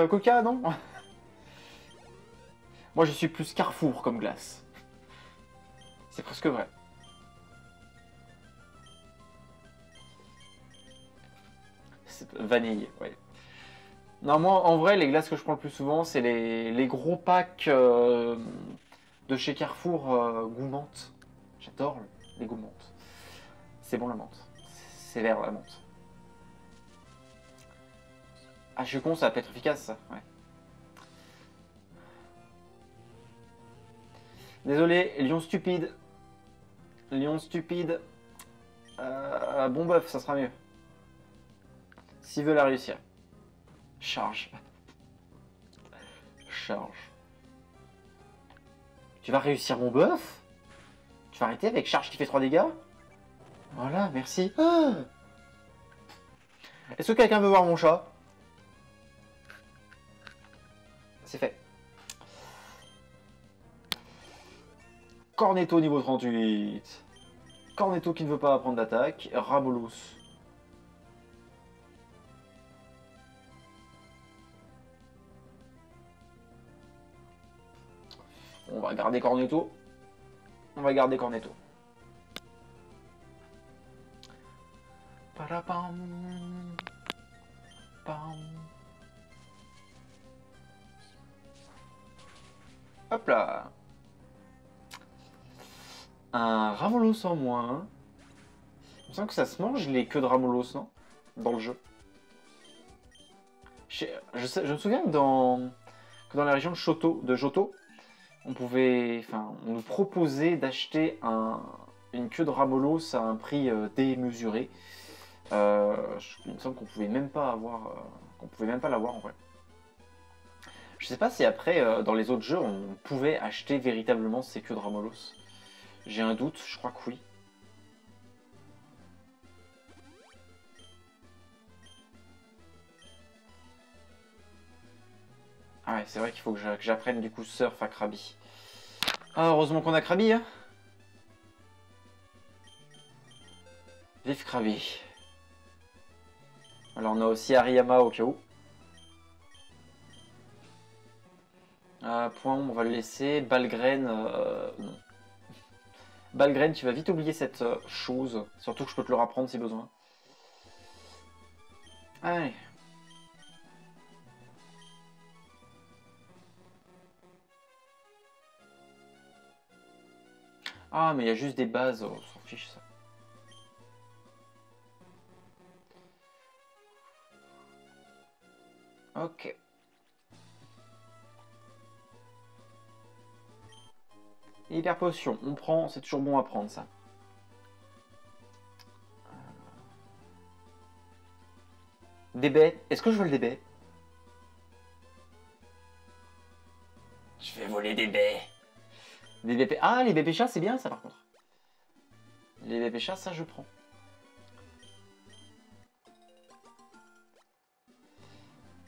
Coca, non? Moi, je suis plus Carrefour comme glace. C'est presque vrai. Vanille, ouais. Non, moi, en vrai, les glaces que je prends le plus souvent, c'est les gros packs de chez Carrefour goût menthe. J'adore les goûts menthe. C'est bon la menthe. C'est vert la menthe. Ah, je suis con, ça va pas être efficace, ça. Ouais. Désolé, lion stupide. Lion stupide. Bon bœuf, ça sera mieux. S'il veut la réussir. Charge. Charge. Tu vas réussir mon bœuf? Tu vas arrêter avec charge qui fait 3 dégâts? Voilà, merci. Ah, Est-ce que quelqu'un veut voir mon chat? C'est fait. Cornetto niveau 38. Cornetto qui ne veut pas prendre d'attaque. Ramolus. On va garder Cornetto. On va garder Cornetto. Parapam. Pam. Hop là. Un Ramolos en moins. Il me semble que ça se mange les queues de Ramolos, non? Dans le jeu. Je me souviens que dans la région de Johto, on pouvait, enfin, on nous proposait d'acheter une queue de Ramolos à un prix démesuré. Il me semble qu'on pouvait même pas l'avoir en vrai. Je sais pas si après, dans les autres jeux, on pouvait acheter véritablement ces queues de Ramolos. J'ai un doute, je crois que oui. Ah ouais, c'est vrai qu'il faut que j'apprenne du coup surf à Krabi. Ah, heureusement qu'on a Krabi, hein. Vive Krabi. Alors on a aussi Ariyama au cas où. Point, on va le laisser. Balgraine, non. Balgraine, tu vas vite oublier cette chose. Surtout que je peux te le rapprendre si besoin. Allez. Ah, mais il y a juste des bases. Oh, on s'en fiche ça. Ok. Hyper potion, on prend, c'est toujours bon à prendre ça. Des baies, est-ce que je veux le baies? Je vais voler des baies. Des baies. Ah, les baies péchas, c'est bien ça par contre. Les baies péchas, ça je prends.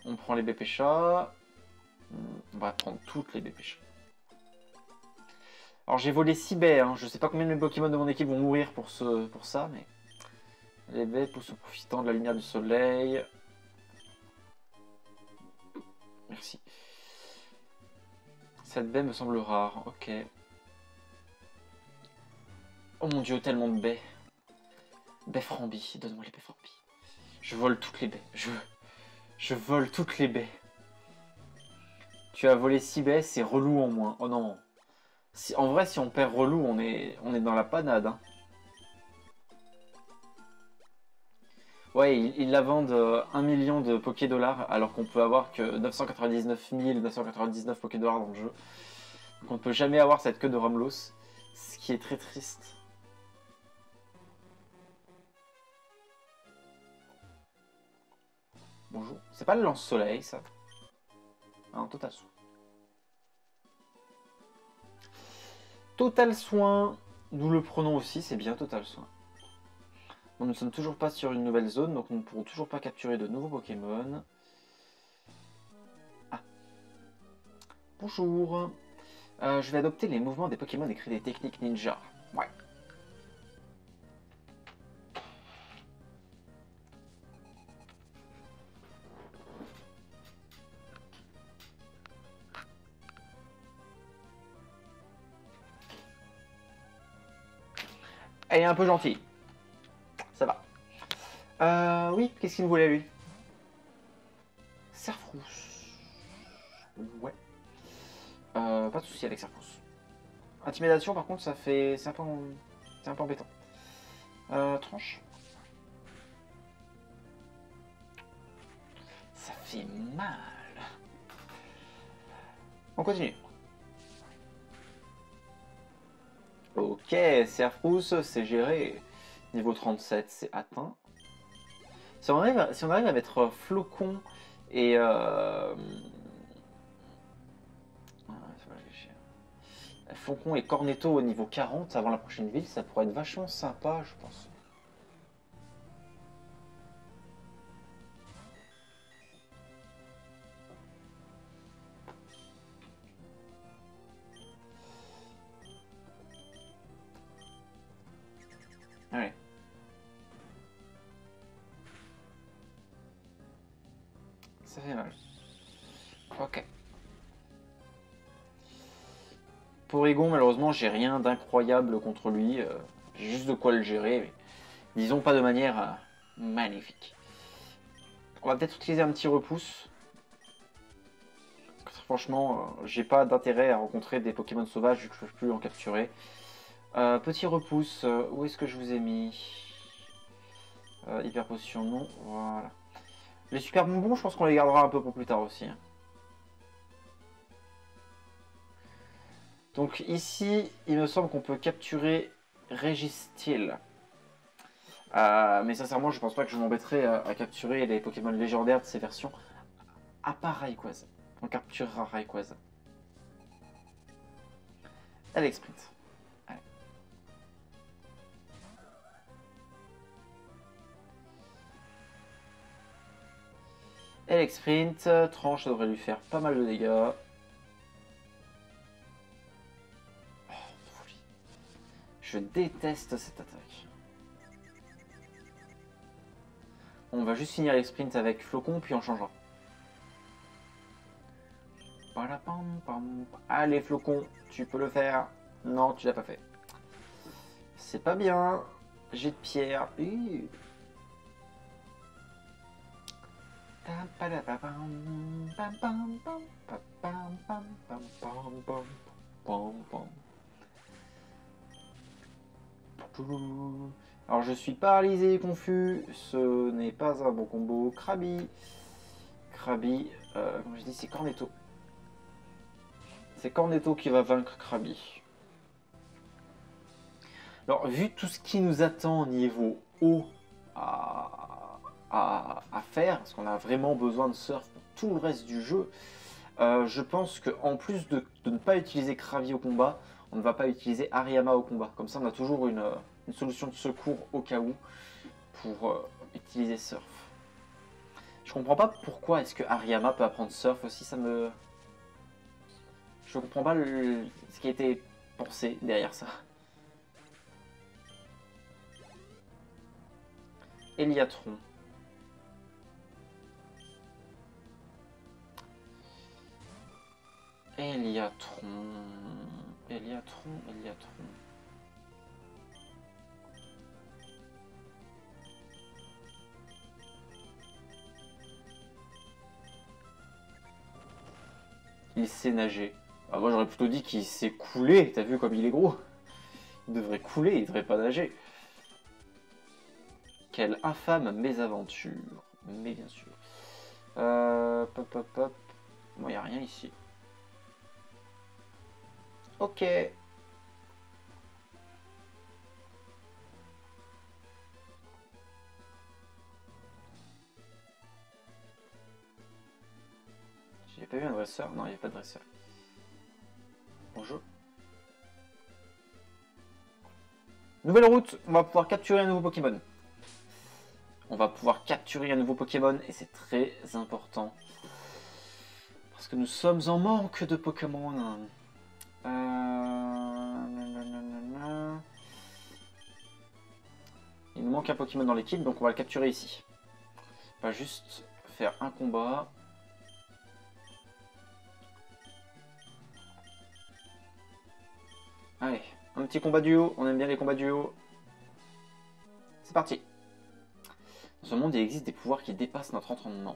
On prend les baies péchas. On va prendre toutes les baies péchas. Alors j'ai volé 6 baies, hein. Je sais pas combien de mes Pokémon de mon équipe vont mourir pour ça, mais... Les baies poussent en profitant de la lumière du soleil. Merci. Cette baie me semble rare, ok. Oh mon dieu, tellement de baies. Baies Frambi, donne-moi les baies Frambi. Je vole toutes les baies, je vole toutes les baies. Tu as volé 6 baies, c'est relou en moins. Oh non. En vrai, si on perd relou, on est dans la panade. Hein. Ouais, ils la vendent 1 million de Poké-Dollars, alors qu'on peut avoir que 999 999 Poké-Dollars dans le jeu. Donc on ne peut jamais avoir cette queue de Ramlos, ce qui est très triste. Bonjour. C'est pas le lance-soleil, ça? Ah, non, Total Soin. Total Soin, nous le prenons aussi, c'est bien Total Soin. Bon, nous ne sommes toujours pas sur une nouvelle zone, donc nous ne pourrons toujours pas capturer de nouveaux Pokémon. Ah. Bonjour. Je vais adopter les mouvements des Pokémon écrits des techniques ninja. Ouais. Elle est un peu gentille. Ça va. Oui, qu'est-ce qu'il me voulait lui? Serfrousse. Ouais. Pas de souci avec Serfrousse. Intimidation par contre ça fait. C'est un peu embêtant. Tranche. Ça fait mal. On continue. Ok, Serfrousse, c'est géré. Niveau 37, c'est atteint. Si on arrive à mettre Flocon et... Flocon et Cornetto au niveau 40 avant la prochaine ville, ça pourrait être vachement sympa, je pense. Ça fait mal. Ok. Porygon, malheureusement, j'ai rien d'incroyable contre lui. J'ai juste de quoi le gérer. Mais disons pas de manière magnifique. On va peut-être utiliser un petit repousse. Franchement, j'ai pas d'intérêt à rencontrer des Pokémon sauvages vu que je peux plus en capturer. Petit repousse, où est-ce que je vous ai mis? Hyper potion, non. Voilà. Les super bonbons, je pense qu'on les gardera un peu pour plus tard aussi. Donc ici, il me semble qu'on peut capturer Registeel. Mais sincèrement, je pense pas que je m'embêterai à capturer les Pokémon légendaires de ces versions. À part Rayquaza. On capturera Rayquaza. Alex Sprint. Allez. Alex Sprint. Tranche, ça devrait lui faire pas mal de dégâts. Je déteste cette attaque. On va juste finir les sprints avec Flocon, puis on changera. Allez Flocon, tu peux le faire. Non, tu l'as pas fait. C'est pas bien. J'ai de pierre. Alors je suis paralysé, confus, ce n'est pas un bon combo. Krabi, comme je dis, c'est Cornetto. C'est Cornetto qui va vaincre Krabi. Alors vu tout ce qui nous attend au niveau haut à faire, parce qu'on a vraiment besoin de surf pour tout le reste du jeu, je pense qu'en plus de ne pas utiliser Krabi au combat, on ne va pas utiliser Hariyama au combat. Comme ça on a toujours une solution de secours au cas où pour utiliser surf. Je comprends pas pourquoi est-ce que Hariyama peut apprendre surf aussi, ça me... Je comprends pas ce qui a été pensé derrière ça. Eliatron. Eliatron. Il sait nager. Ah, moi j'aurais plutôt dit qu'il sait couler, t'as vu comme il est gros? Il devrait couler, il devrait pas nager. Quelle infâme mésaventure. Mais bien sûr. Pop. Bon, y a rien ici. Ok. J'ai pas vu un dresseur? Non, il n'y a pas de dresseur. Bonjour. Nouvelle route, on va pouvoir capturer un nouveau Pokémon. On va pouvoir capturer un nouveau Pokémon et c'est très important. Parce que nous sommes en manque de Pokémon. Il nous manque un Pokémon dans l'équipe, donc on va le capturer ici. On va juste faire un combat. Allez, un petit combat duo, on aime bien les combats duo. C'est parti. Dans ce monde, il existe des pouvoirs qui dépassent notre entendement.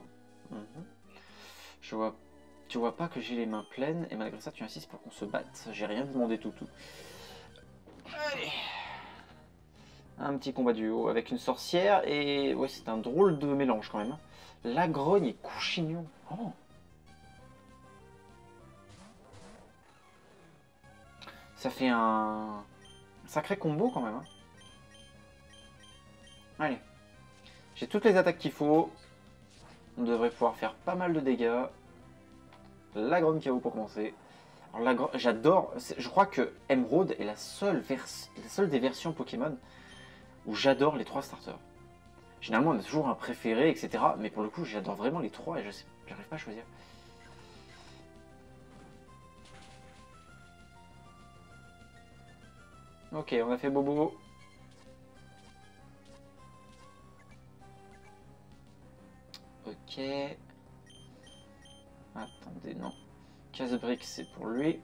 Tu vois pas que j'ai les mains pleines et malgré ça tu insistes pour qu'on se batte. J'ai rien demandé tout. Allez. Un petit combat duo avec une sorcière et... Ouais, c'est un drôle de mélange quand même. Lagrogne et Couchignon. Oh. Ça fait un sacré combo quand même. Hein. Allez. J'ai toutes les attaques qu'il faut. On devrait pouvoir faire pas mal de dégâts. Lagrogne KO pour commencer. J'adore. Je crois que Emerald est la seule des versions Pokémon où j'adore les 3 starters. Généralement, on a toujours un préféré, etc. Mais pour le coup, j'adore vraiment les 3 et j'arrive pas à choisir. Ok, on a fait Bobo. Ok. Attendez, non. Casse-brique, c'est pour lui.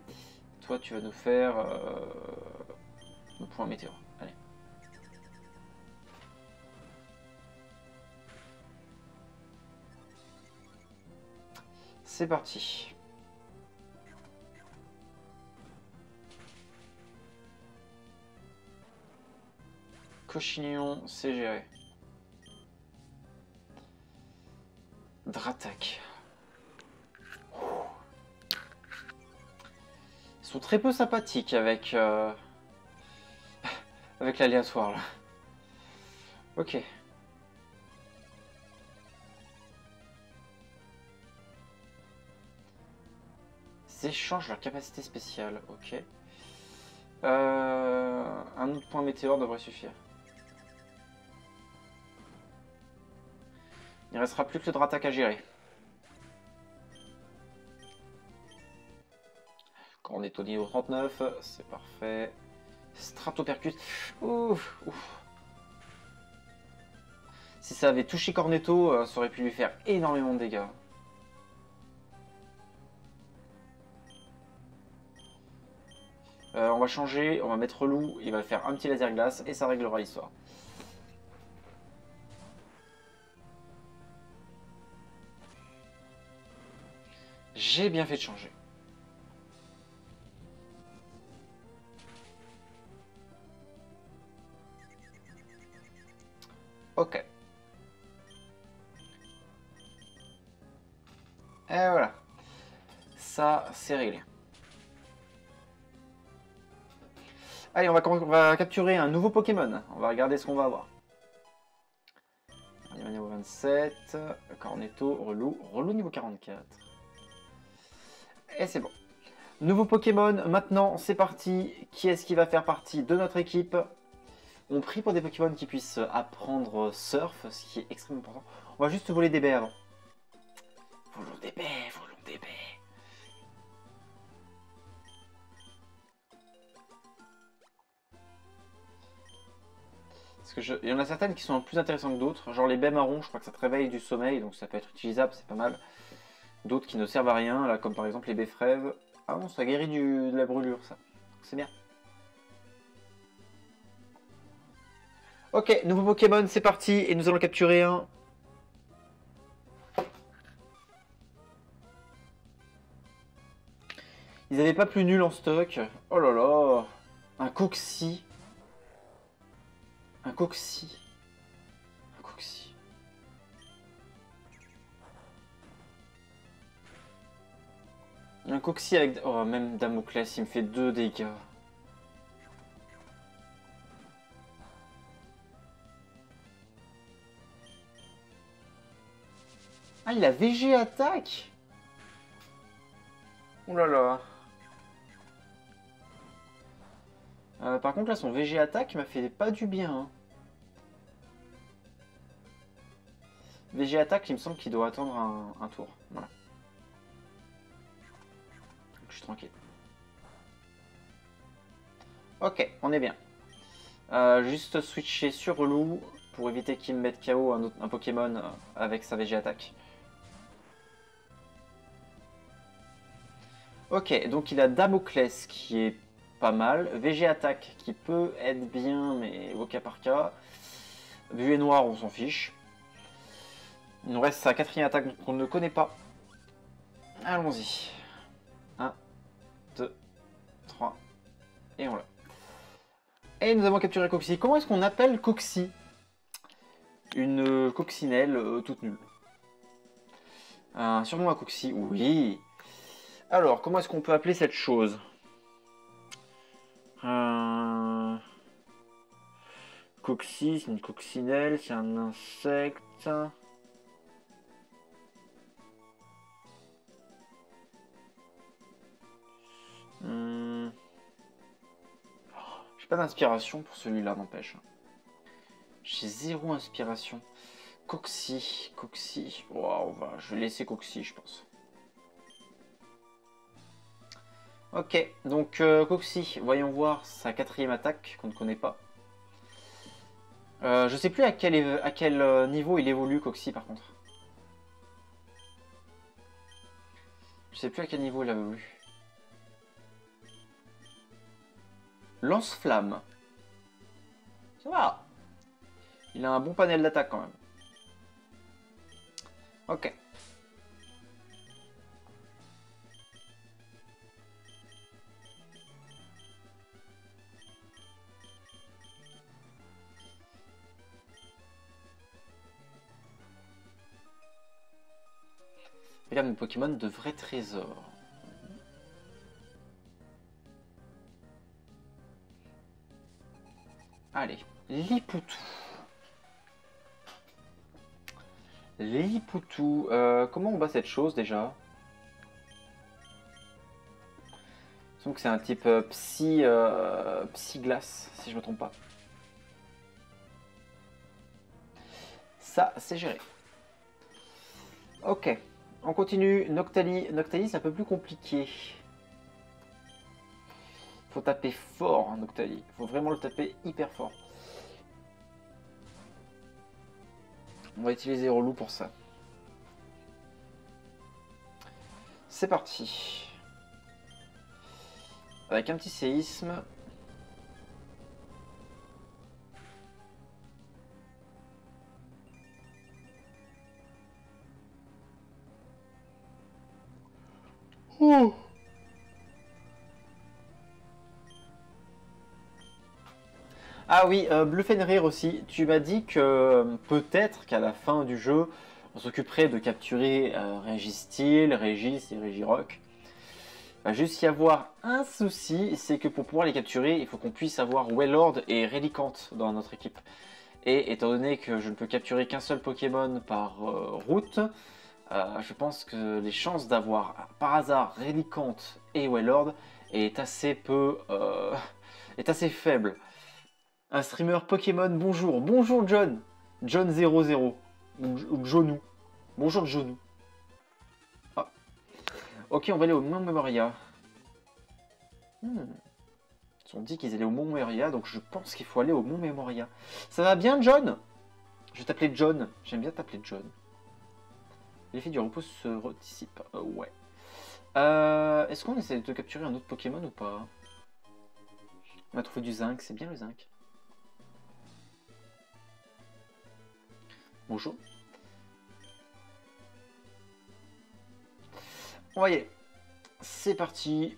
Toi, tu vas nous faire le point météore. Allez. C'est parti. Cochignon, c'est géré. Dratak. Ils sont très peu sympathiques avec, avec l'aléatoire là. Ok. Ils échangent leur capacité spéciale. Ok. Un autre point météore devrait suffire. Il ne restera plus que le Dratak à gérer. Quand on est au niveau 39, c'est parfait. Stratopercus. Ouf, ouf. Si ça avait touché Cornetto, ça aurait pu lui faire énormément de dégâts. On va changer, on va mettre loup, il va faire un petit laser glace et ça réglera l'histoire. J'ai bien fait de changer. Ok. Et voilà. Ça, c'est réglé. Allez, on va capturer un nouveau Pokémon. On va regarder ce qu'on va avoir. Niveau 27. Cornetto, relou. Relou niveau 44. Et c'est bon. Nouveau Pokémon. Maintenant, c'est parti. Qui est-ce qui va faire partie de notre équipe? On prie pour des Pokémon qui puissent apprendre Surf, ce qui est extrêmement important. On va juste voler des baies avant. Volons des baies, volons des baies. Parce que il y en a certaines qui sont plus intéressantes que d'autres. Genre les baies marrons, je crois que ça te réveille du sommeil, donc ça peut être utilisable, c'est pas mal. D'autres qui ne servent à rien, là comme par exemple les baies frèves. Ah non, ça guérit de la brûlure, ça. C'est bien. Ok, nouveau Pokémon, c'est parti, et nous allons capturer un... Ils n'avaient pas plus nul en stock. Oh là là. Un Coxy. Un Coxy. Un Coxy. Un Coxy avec... Oh, même Damoclès, il me fait 2 dégâts. Ah, il a VG attaque. Oh là là. Par contre, là, son VG attaque m'a fait pas du bien. Hein. VG attaque, il me semble qu'il doit attendre un tour. Voilà. Donc, je suis tranquille. Ok, on est bien. Juste switcher sur Relou pour éviter qu'il me mette KO un Pokémon avec sa VG attaque. Ok, donc il a Damoclès qui est pas mal. VG attaque qui peut être bien, mais au cas par cas. Buée noire, on s'en fiche. Il nous reste sa 4e attaque qu'on ne connaît pas. Allons-y. 1, 2, 3. Et on l'a. Et nous avons capturé Coxy. Comment est-ce qu'on appelle Coxy? Une coccinelle toute nulle. Un surnom à Coxy, oui. Alors, comment est-ce qu'on peut appeler cette chose? Coxy, c'est une coccinelle, c'est un insecte. J'ai pas d'inspiration pour celui-là, n'empêche. J'ai 0 inspiration. Coxy, Coxy. Wow, je vais laisser Coxy, je pense. Ok, donc Coxy, voyons voir sa 4e attaque qu'on ne connaît pas. Je sais plus à quel niveau il évolue Coxy par contre. Je sais plus à quel niveau il avait eu. Lance-flamme. Ça va. Il a un bon panel d'attaque quand même. Ok. Regarde mes Pokémon de vrais trésors. Allez, Lipoutou. Lipoutou. Comment on bat cette chose déjà? Donc c'est un type psy glace, si je me trompe pas. Ça, c'est géré. Ok, on continue. Noctali. Noctali, c'est un peu plus compliqué. Faut taper fort, hein, Noctali. Faut vraiment le taper hyper fort. On va utiliser Relou pour ça. C'est parti. Avec un petit séisme. Oh. Ah oui, Bleu Fenrir aussi. Tu m'as dit que peut-être qu'à la fin du jeu, on s'occuperait de capturer Régis-Steel, Régis et Régirock. Il va juste y avoir un souci, c'est que pour pouvoir les capturer, il faut qu'on puisse avoir Wailord et Relicanth dans notre équipe. Et étant donné que je ne peux capturer qu'un seul Pokémon par route, je pense que les chances d'avoir par hasard Relicanth et Wailord est assez est assez faible. Un streamer Pokémon, bonjour. Bonjour John. John00. Ou Jonou. Bonjour Jonou. Ah. Ok, on va aller au Mont Memoria. Ils ont dit qu'ils allaient au Mont Memoria, donc je pense qu'il faut aller au Mont Memoria. Ça va bien, John? Je vais t'appeler John. J'aime bien t'appeler John. L'effet du repos se dissipe. Ouais. Est-ce qu'on essaie de te capturer un autre Pokémon ou pas? On a trouvé du zinc, c'est bien le zinc. Bonjour. On va y aller. C'est parti.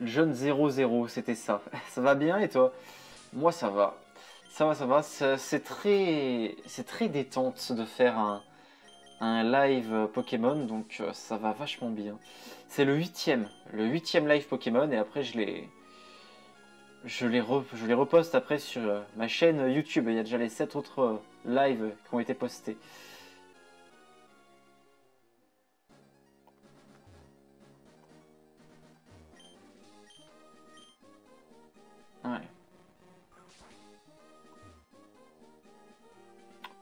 Jeune 00, c'était ça. Ça va bien et toi? Moi ça va. Ça va, ça va. C'est très détente de faire un live Pokémon, donc ça va vachement bien. C'est le huitième live Pokémon et après je les reposte après sur ma chaîne YouTube. Il y a déjà les 7 autres lives qui ont été postés. Ouais.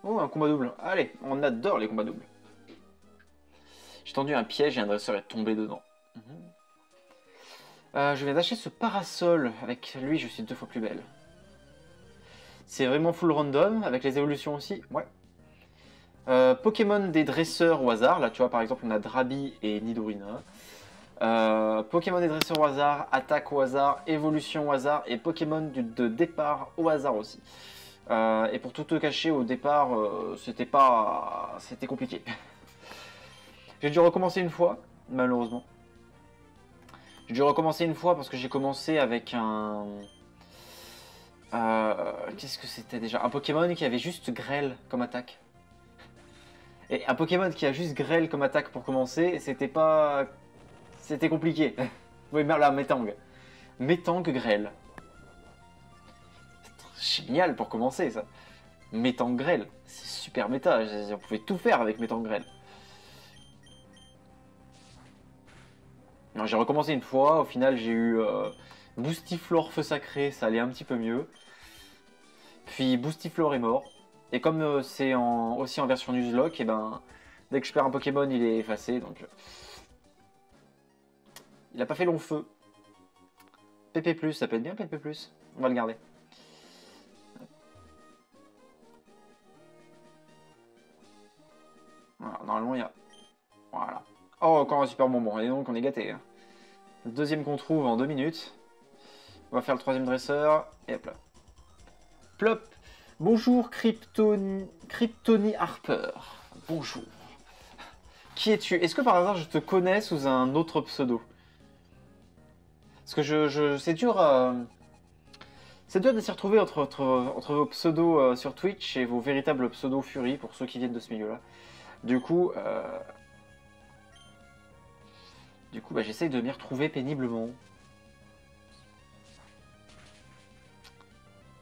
Oh, un combat double. Allez, on adore les combats doubles. J'ai tendu un piège et un dresseur est tombé dedans. Je viens d'acheter ce parasol. Avec lui, je suis 2 fois plus belle. C'est vraiment full random, avec les évolutions aussi. Ouais. Pokémon des dresseurs au hasard. Là, tu vois, par exemple, on a Drabi et Nidorina. Pokémon des dresseurs au hasard, attaque au hasard, évolution au hasard et Pokémon de départ au hasard aussi. Et pour tout te cacher, au départ, c'était compliqué. J'ai dû recommencer une fois, malheureusement. J'ai dû recommencer une fois parce que j'ai commencé avec un... Qu'est-ce que c'était déjà? Un Pokémon qui avait juste Grêle comme attaque. Et un Pokémon qui a juste Grêle comme attaque pour commencer, c'était pas... C'était compliqué. Oui, merde, là, Metang. Metang Grêle. Génial pour commencer, ça. Metang Grêle. C'est super méta. On pouvait tout faire avec Metang Grêle. J'ai recommencé une fois. Au final, j'ai eu Boostiflore Feu Sacré. Ça allait un petit peu mieux. Puis Boostiflore est mort. Et comme c'est aussi en version Nuzlocke, et ben, dès que je perds un Pokémon, il est effacé. Donc, il a pas fait long feu. PP+, ça peut être bien PP+. On va le garder. Voilà, normalement, il y a... Voilà. Oh, encore un super bonbon. Et donc, on est gâté. Hein. Le deuxième qu'on trouve en 2 minutes. On va faire le troisième dresseur. Et hop là. Plop. Bonjour, Kryptony Harper. Bonjour. Qui es-tu? Est-ce que par hasard, je te connais sous un autre pseudo? Parce que c'est dur... C'est dur de s'y retrouver entre vos pseudos sur Twitch et vos véritables pseudos Fury, pour ceux qui viennent de ce milieu-là. Du coup, bah, j'essaye de m'y retrouver péniblement.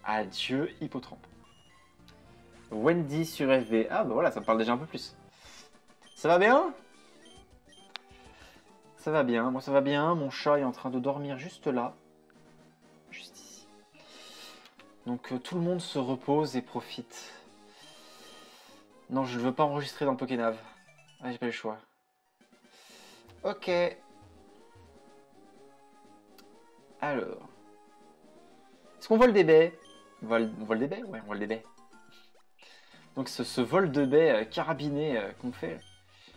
Adieu, Hippotrampe. Wendy sur FB. Ah bah voilà, ça me parle déjà un peu plus. Ça va bien? Ça va bien, moi ça va bien. Mon chat est en train de dormir juste là. Juste ici. Donc tout le monde se repose et profite. Non, je ne veux pas enregistrer dans le Pokénav. Ah, j'ai pas le choix. Ok. Alors. Est-ce qu'on vole des baies? On vole des baies? Ouais, on vole des baies. Donc ce vol de baies carabiné qu'on fait,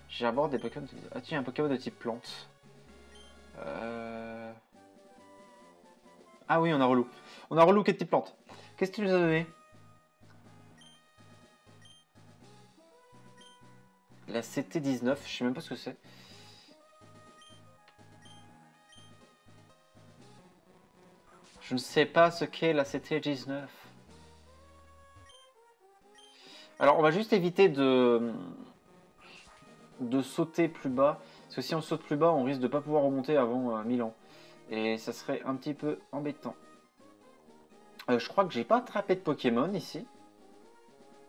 j'aborde des Pokémon. As-tu un Pokémon de type plante? Ah oui, on a relou. On a relou qui est de type plante. Qu'est-ce que tu nous as donné? La CT19, je sais même pas ce que c'est. Je ne sais pas ce qu'est la CT19. Alors, on va juste éviter de sauter plus bas. Parce que si on saute plus bas, on risque de ne pas pouvoir remonter avant 1000 ans. Et ça serait un petit peu embêtant. Je crois que j'ai pas attrapé de Pokémon ici.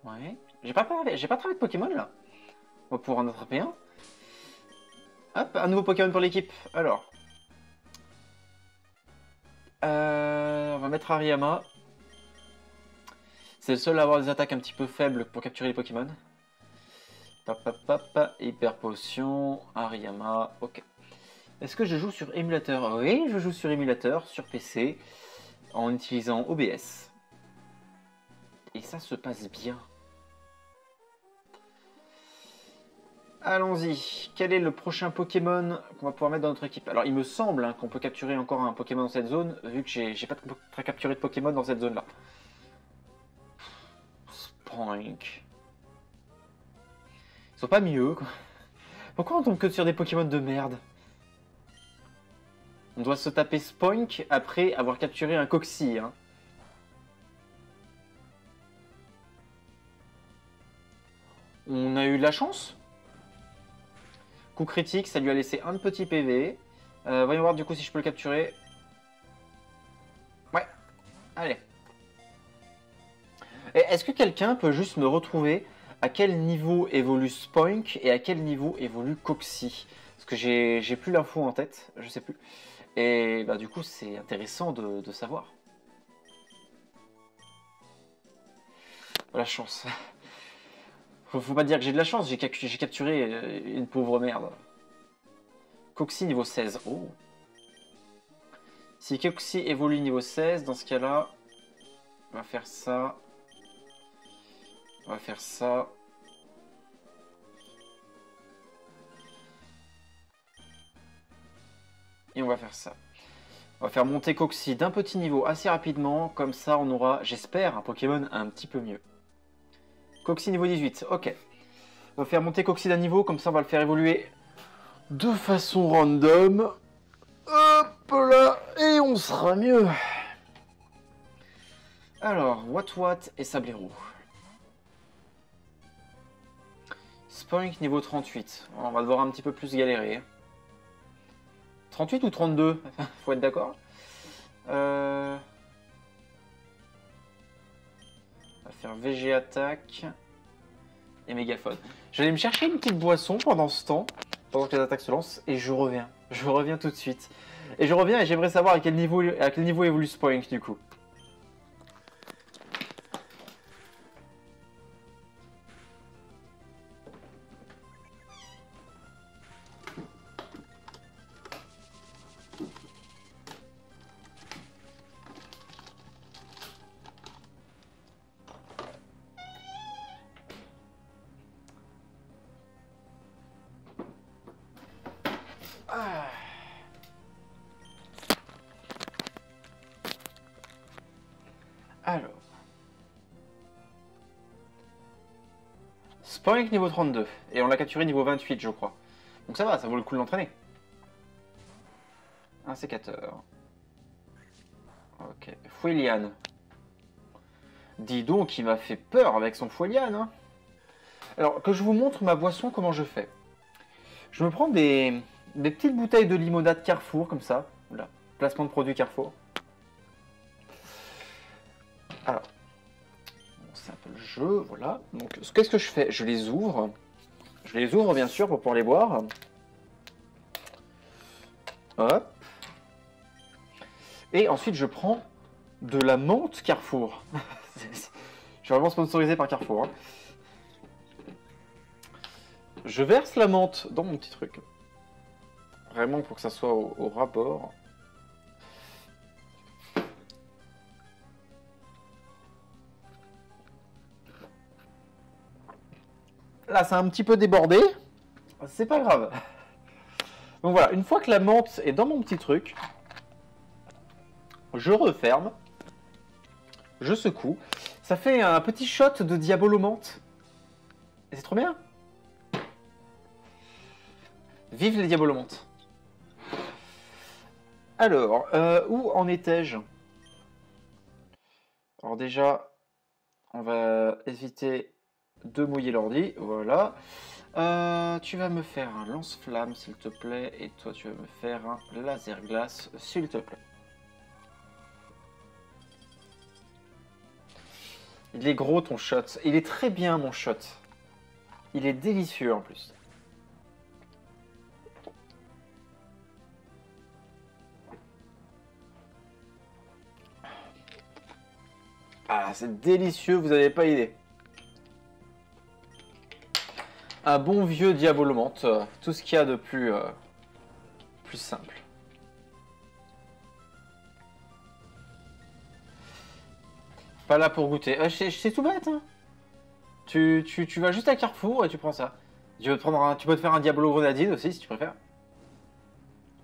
Ouais. J'ai pas attrapé de Pokémon là. On va pouvoir en attraper un. Hop, un nouveau Pokémon pour l'équipe. Alors. On va mettre Hariyama. C'est le seul à avoir des attaques un petit peu faibles pour capturer les Pokémon. Hyper potion, Hariyama, ok. Est-ce que je joue sur émulateur? Oui, je joue sur émulateur, sur PC, en utilisant OBS. Et ça se passe bien. Allons-y. Quel est le prochain Pokémon qu'on va pouvoir mettre dans notre équipe? Alors, il me semble hein, qu'on peut capturer encore un Pokémon dans cette zone, vu que j'ai pas capturé de Pokémon dans cette zone-là. Spoink. Ils sont pas mieux, quoi. Pourquoi on tombe que sur des Pokémon de merde? On doit se taper Spoink après avoir capturé un Coxy. Hein. On a eu de la chance. Coup critique, ça lui a laissé un petit PV. Voyons voir du coup si je peux le capturer. Ouais, allez. Est-ce que quelqu'un peut juste me retrouver à quel niveau évolue Spoink et à quel niveau évolue Coxy? Parce que j'ai plus l'info en tête, je sais plus. Et bah du coup c'est intéressant de savoir. La chance. Faut pas dire que j'ai de la chance, j'ai capturé une pauvre merde. Coxy niveau 16. Oh. Si Coxy évolue niveau 16, dans ce cas-là, on va faire ça. On va faire ça. Et on va faire ça. On va faire monter Coxy d'un petit niveau assez rapidement. Comme ça, on aura, j'espère, un Pokémon un petit peu mieux. Coxy niveau 18, ok. On va faire monter Coxy d'un niveau, comme ça on va le faire évoluer de façon random. Hop là, et on sera mieux. Alors, What et Sablero. Spoink niveau 38. On va devoir un petit peu plus galérer. 38 ou 32? Faut être d'accord. On va faire VG attaque et mégaphone. J'allais me chercher une petite boisson pendant ce temps, pendant que les attaques se lancent, et je reviens. Je reviens tout de suite. Et je reviens et j'aimerais savoir à quel niveau évolue Spoink du coup. Ah. Alors. Spoink niveau 32. Et on l'a capturé niveau 28, je crois. Donc ça va, ça vaut le coup de l'entraîner. Un sécateur. Ok. Foueliane. Dis donc, il m'a fait peur avec son Foueliane. Hein. Alors, que je vous montre ma boisson, comment je fais. Je me prends des petites bouteilles de limonade Carrefour, comme ça. Voilà. Placement de produit Carrefour. Alors. C'est un peu le jeu, voilà. Donc, qu'est-ce que je fais? Je les ouvre. Je les ouvre, bien sûr, pour pouvoir les boire. Hop. Et ensuite, je prends de la menthe Carrefour. Je suis vraiment sponsorisé par Carrefour. Hein. Je verse la menthe dans mon petit truc. Vraiment pour que ça soit au rapport. Là, c'est un petit peu débordé. C'est pas grave. Donc voilà, une fois que la menthe est dans mon petit truc, je referme. Je secoue. Ça fait un petit shot de diabolomante. Et c'est trop bien. Vive les diabolomantes. Alors, où en étais-je? Alors déjà, on va éviter de mouiller l'ordi. Voilà. Tu vas me faire un lance-flamme, s'il te plaît. Et toi, tu vas me faire un laser glace, s'il te plaît. Il est gros, ton shot. Il est très bien, mon shot. Il est délicieux, en plus. Ah, c'est délicieux, vous n'avez pas idée. Un bon vieux diabolomante, tout ce qu'il y a de plus simple. Pas là pour goûter. C'est tout bête, hein. Tu vas juste à Carrefour et tu prends ça. Tu peux te faire un Diabolo Grenadine aussi, si tu préfères.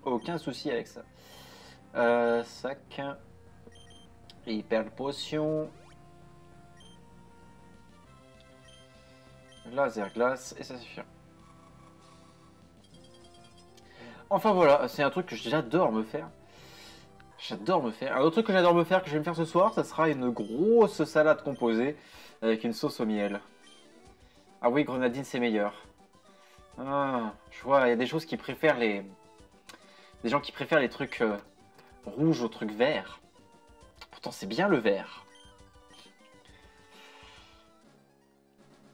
Aucun souci avec ça. Sac. Hyper potion. Laser glace, et ça suffit. Enfin voilà, c'est un truc que j'adore me faire. J'adore me faire. Un autre truc que j'adore me faire, que je vais me faire ce soir, ça sera une grosse salade composée avec une sauce au miel. Ah oui, grenadine, c'est meilleur. Ah, je vois, il y a des choses qui préfèrent les... Des gens qui préfèrent les trucs rouges aux trucs verts. Pourtant, c'est bien le vert.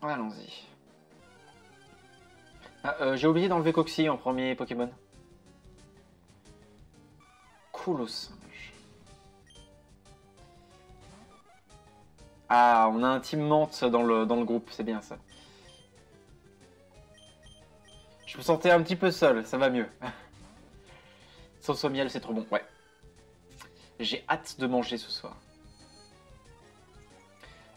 Allons-y. Ah, j'ai oublié d'enlever Coxy en premier Pokémon. Colosinge. Ah, on a un team menthe dans le groupe, c'est bien ça. Je me sentais un petit peu seul, ça va mieux. Sauce au miel, c'est trop bon, ouais. J'ai hâte de manger ce soir.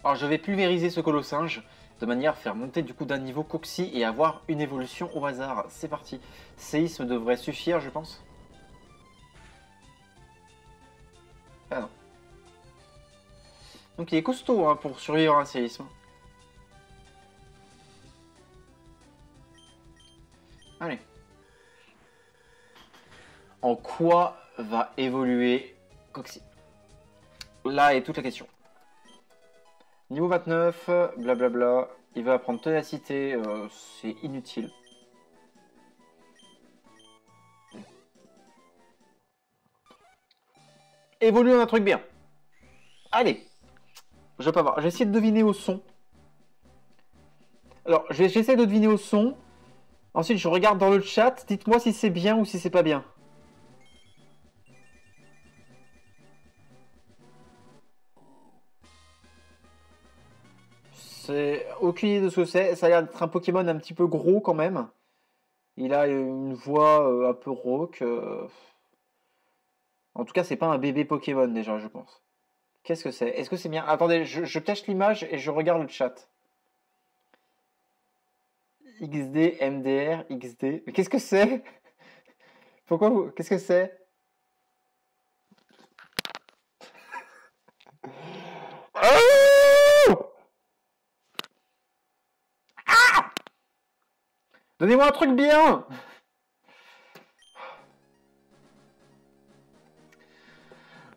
Alors, je vais pulvériser ce Colosinge de manière à faire monter du coup d'un niveau Coxy et avoir une évolution au hasard. C'est parti. Séisme devrait suffire, je pense. Ah non. Donc il est costaud hein, pour survivre à un séisme. Allez. En quoi va évoluer Coxy? Là est toute la question. Niveau 29, blablabla. Il va apprendre ténacité, c'est inutile. Évolue un truc bien. Allez. Je vais pas voir. Je vais essayer de deviner au son. Alors, j'essaie de deviner au son. Ensuite, je regarde dans le chat. Dites-moi si c'est bien ou si c'est pas bien. C'est aucune idée de ce que c'est. Ça a l'air d'être un Pokémon un petit peu gros quand même. Il a une voix un peu rauque. En tout cas, c'est pas un bébé Pokémon déjà, je pense. Qu'est-ce que c'est? Est-ce que c'est bien? Attendez, je cache l'image et je regarde le chat. XD, MDR, XD. Mais qu'est-ce que c'est? Pourquoi vous... Qu'est-ce que c'est? Oh, donnez-moi un truc bien!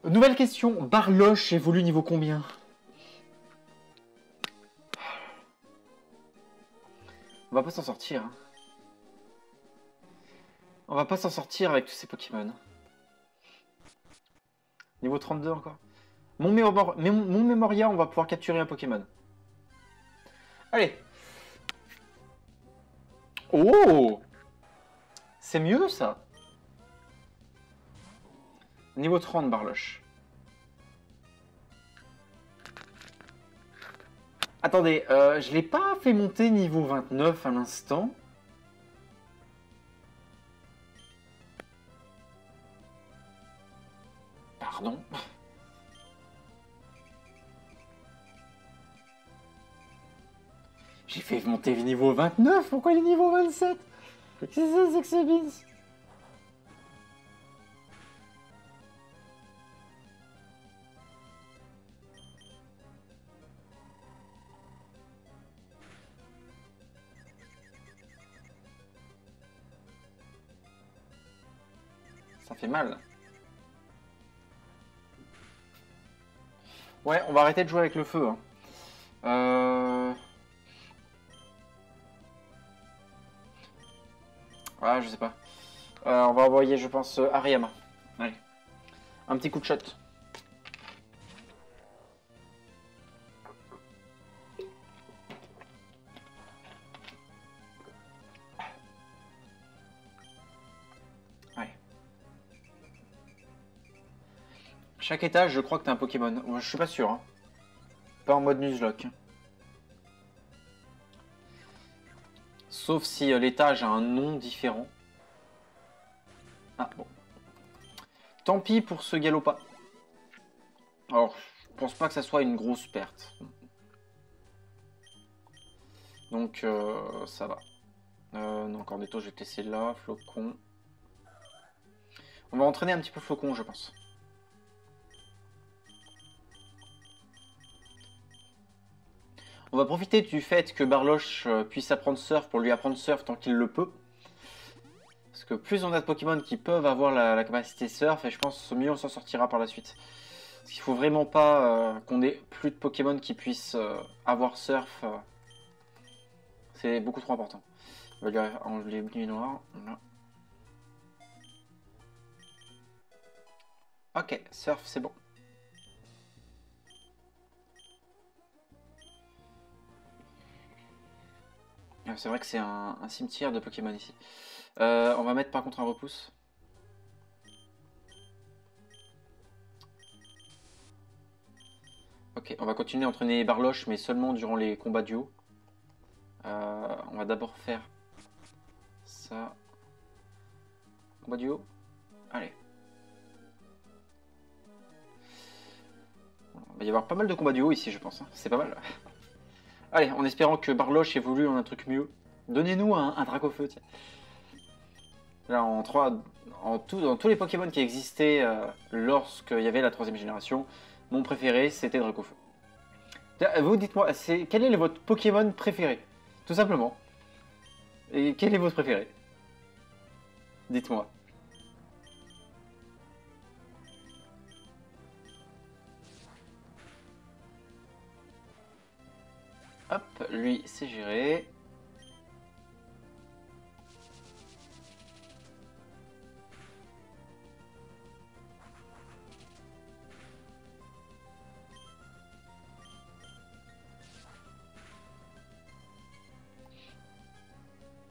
Nouvelle question. Barloche évolue niveau combien? On va pas s'en sortir. Hein. On va pas s'en sortir avec tous ces Pokémon. Niveau 32 encore. Mon Mémoria, on va pouvoir capturer un Pokémon. Allez. Oh! C'est mieux ça. Niveau 30, Barloche. Attendez, je l'ai pas fait monter niveau 29 à l'instant. Pardon. J'ai fait monter niveau 29, pourquoi il est niveau 27? Qu'est-ce que c'est que ce bins? Ça fait mal. Ouais, on va arrêter de jouer avec le feu. Hein. Ah, je sais pas. On va envoyer, je pense, Hariyama. Allez. Un petit coup de shot. Allez. Chaque étage, je crois que t'as un Pokémon. Je suis pas sûr. Hein. Pas en mode Nuzlocke. Sauf si l'étage a un nom différent. Ah bon. Tant pis pour ce Galopa. Alors, je pense pas que ça soit une grosse perte. Donc, ça va. Non, Cornetto, je vais te laisser là. Flocon. On va entraîner un petit peu Flocon, je pense. On va profiter du fait que Barloche puisse apprendre Surf pour lui apprendre Surf tant qu'il le peut. Parce que plus on a de Pokémon qui peuvent avoir la capacité Surf, et je pense mieux on s'en sortira par la suite. Parce qu'il faut vraiment pas qu'on ait plus de Pokémon qui puissent avoir Surf. C'est beaucoup trop important. On va lui enlever les noirs. Voilà. Ok, Surf, c'est bon. C'est vrai que c'est un cimetière de Pokémon ici. On va mettre par contre un repousse. Ok, on va continuer à entraîner Barloche, mais seulement durant les combats duo. On va d'abord faire ça. Combat duo. Allez. Il va y avoir pas mal de combats duo ici, je pense. Hein. C'est pas mal. Allez, en espérant que Barloche évolue en un truc mieux. Donnez-nous un Dracofeu, tiens. Là, dans tous les Pokémon qui existaient lorsqu'il y avait la 3ème génération, mon préféré, c'était Dracofeu. Vous, dites-moi, quel est votre Pokémon préféré? Tout simplement. Et quel est votre préféré? Dites-moi. Hop, lui, c'est géré.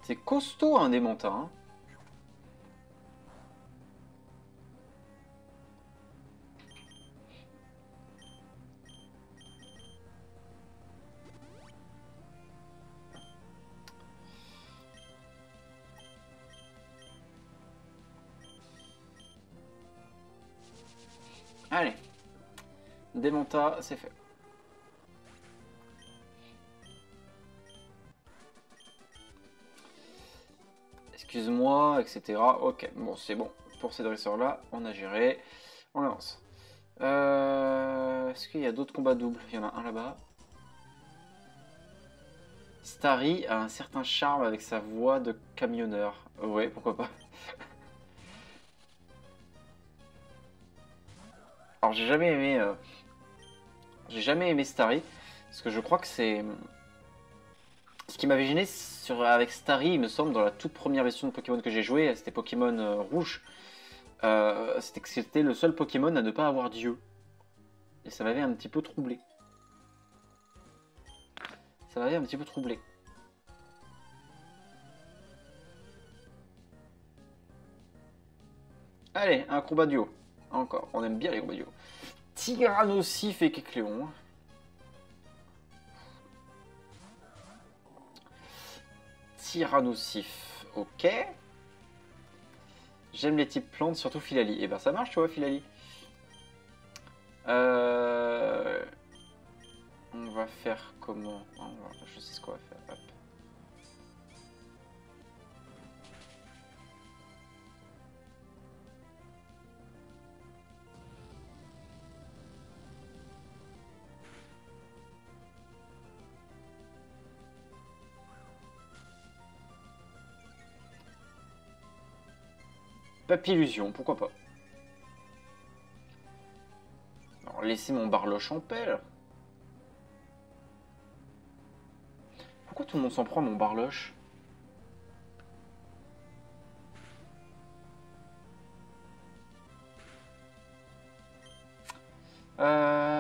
C'est costaud un Démenta. Hein. Allez. Démenta, c'est fait. excuse-moi, etc. Ok, bon, c'est bon. Pour ces dresseurs-là, on a géré. On avance. Est-ce qu'il y a d'autres combats doubles? Il y en a un là-bas. Starry a un certain charme avec sa voix de camionneur. Ouais, pourquoi pas. Alors j'ai jamais aimé Starry parce que je crois que c'est ce qui m'avait gêné avec Starry, il me semble, dans la toute première version de Pokémon que j'ai joué, c'était Pokémon Rouge. C'était que c'était le seul Pokémon à ne pas avoir d'yeux. Et ça m'avait un petit peu troublé. Ça m'avait un petit peu troublé. Allez, un combat duo. Encore, on aime bien les combats duo. Tyrannosif et Kecleon. Tyrannosif, ok. J'aime les types plantes, surtout Philali. Et ben ça marche, tu vois, Philali. On va faire comment? Je sais ce qu'on va faire. Hop. Papillusion, pourquoi pas. Alors, laissez mon Barloche en paix. Pourquoi tout le monde s'en prend, mon Barloche?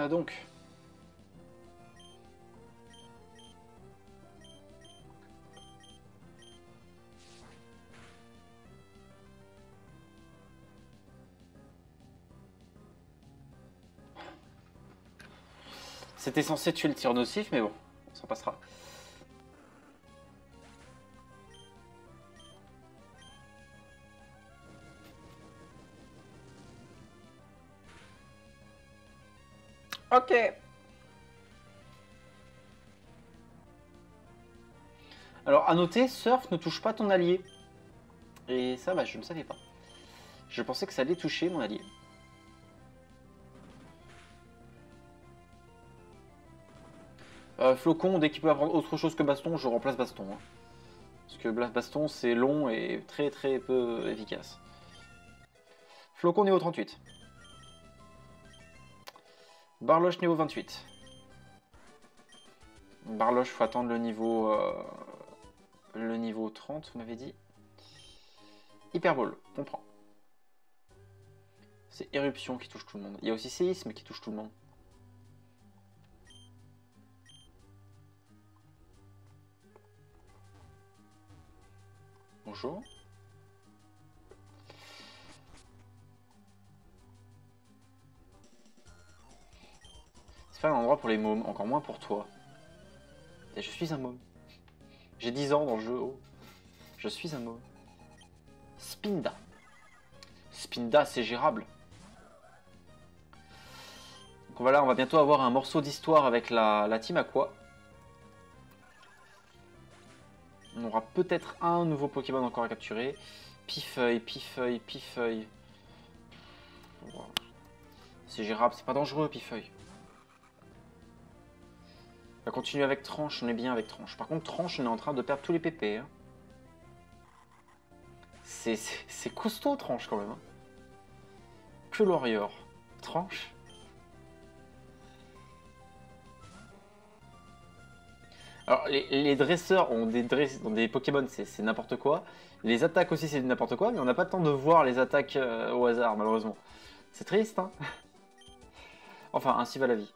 Donc. C'était censé tuer le Tyrannosif, mais bon, ça passera. Ok. Alors, à noter, Surf ne touche pas ton allié. Et ça, bah, je ne savais pas. Je pensais que ça allait toucher mon allié. Flocon, dès qu'il peut avoir autre chose que baston, je remplace baston. Hein. Parce que baston, c'est long et très très peu efficace. Flocon niveau 38. Barloche niveau 28. Barloche, faut attendre le niveau 30, vous m'avez dit. Hyperbole, on prend. C'est éruption qui touche tout le monde. Il y a aussi séisme qui touche tout le monde. Bonjour. C'est pas un endroit pour les mômes, encore moins pour toi. Et je suis un môme. J'ai 10 ans dans le jeu. Oh. Je suis un môme. Spinda. Spinda, c'est gérable. Donc voilà, on va bientôt avoir un morceau d'histoire avec la team Aqua. On aura peut-être un nouveau Pokémon encore à capturer. Pifeuille, Pifeuille, Pifeuille. C'est gérable, c'est pas dangereux, Pifeuille. On va continuer avec Tranche, on est bien avec Tranche. Par contre, Tranche, on est en train de perdre tous les PP. Hein. C'est costaud, Tranche, quand même. Hein. Que Warrior. Tranche. Alors, les dresseurs ont des Pokémon, c'est n'importe quoi. Les attaques aussi, c'est n'importe quoi, mais on n'a pas le temps de voir les attaques au hasard, malheureusement. C'est triste, hein. Enfin, ainsi va la vie.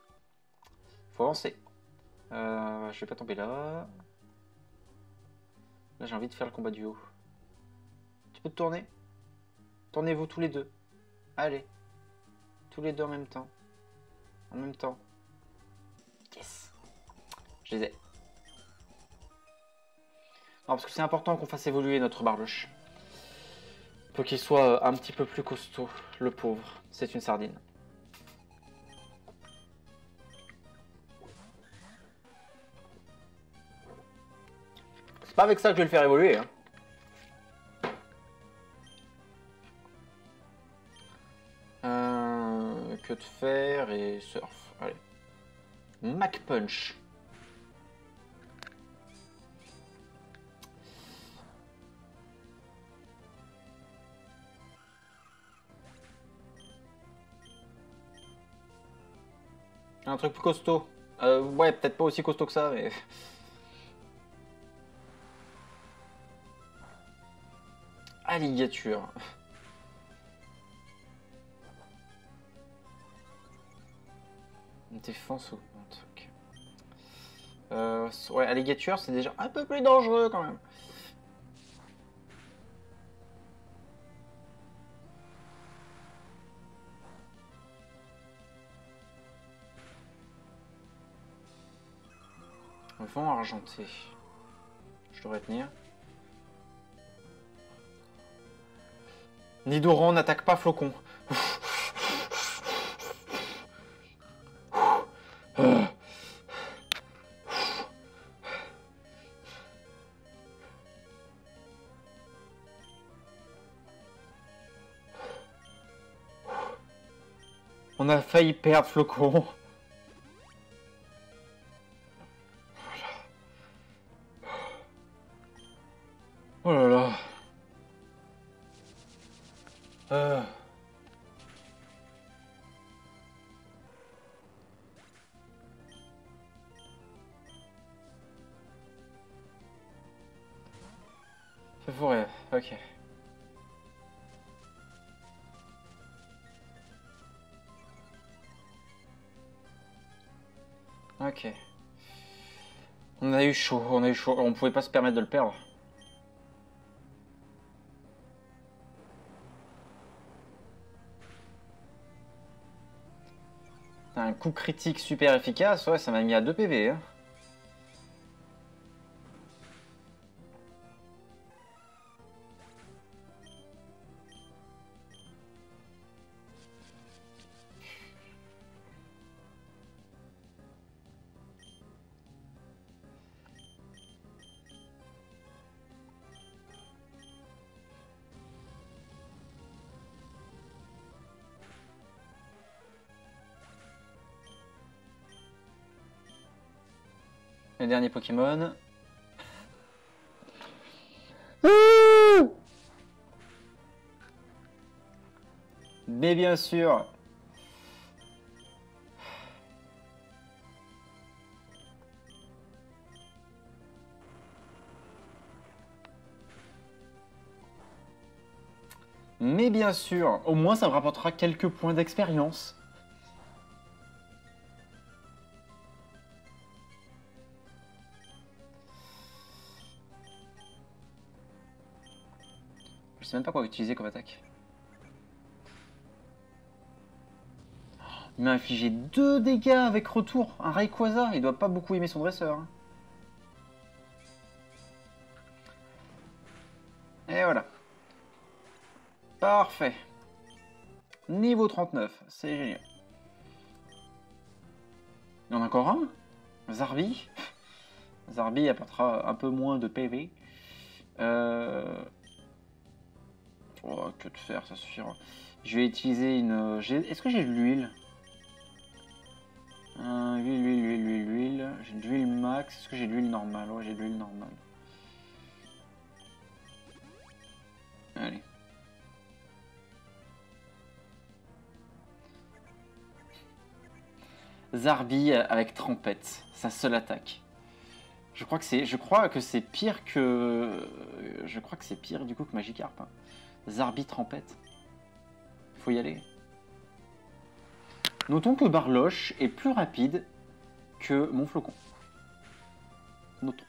Faut avancer. Je vais pas tomber là. Là, j'ai envie de faire le combat duo. Tu peux te tourner? Tournez-vous tous les deux. Allez. Tous les deux en même temps. En même temps. Yes. Je les ai. Non, parce que c'est important qu'on fasse évoluer notre Barloche. Faut qu'il soit un petit peu plus costaud, le pauvre. C'est une sardine. C'est pas avec ça que je vais le faire évoluer. Hein. surf. Allez. Mac Punch. Un truc plus costaud. Ouais, peut-être pas aussi costaud que ça, mais... Alligature. Défense augmente, ok. Ouais, alligature, c'est déjà un peu plus dangereux quand même. Vent argenté. Je devrais tenir. Nidoran n'attaque pas Flocon. On a failli perdre Flocon. Oh là là. Feu forêt, ok. Ok. On a eu chaud, on a eu chaud. On pouvait pas se permettre de le perdre. Un coup critique super efficace, ouais, ça m'a mis à 2 PV. Hein. Le dernier Pokémon. Mais bien sûr. Mais bien sûr. Au moins, ça me rapportera quelques points d'expérience. Je sais même pas quoi utiliser comme attaque. Il m'a infligé 2 dégâts avec retour. Un Rayquaza. Il doit pas beaucoup aimer son dresseur. Hein. Et voilà. Parfait. Niveau 39. C'est génial. Il y en a encore un. Zarbi. Zarbi apportera un peu moins de PV. Oh, que de faire, ça suffira. Je vais utiliser une... Est-ce que j'ai de l'huile? Huile. J'ai de l'huile max. Est-ce que j'ai de l'huile normale? Ouais, j'ai de l'huile normale. Allez. Zarbi avec Trempette, sa seule attaque. Je crois que c'est pire que... Je crois que c'est pire du coup que Magikarp. Hein. Zarbi Trempette. Faut y aller. Notons que Barloche est plus rapide que mon Flocon. Notons.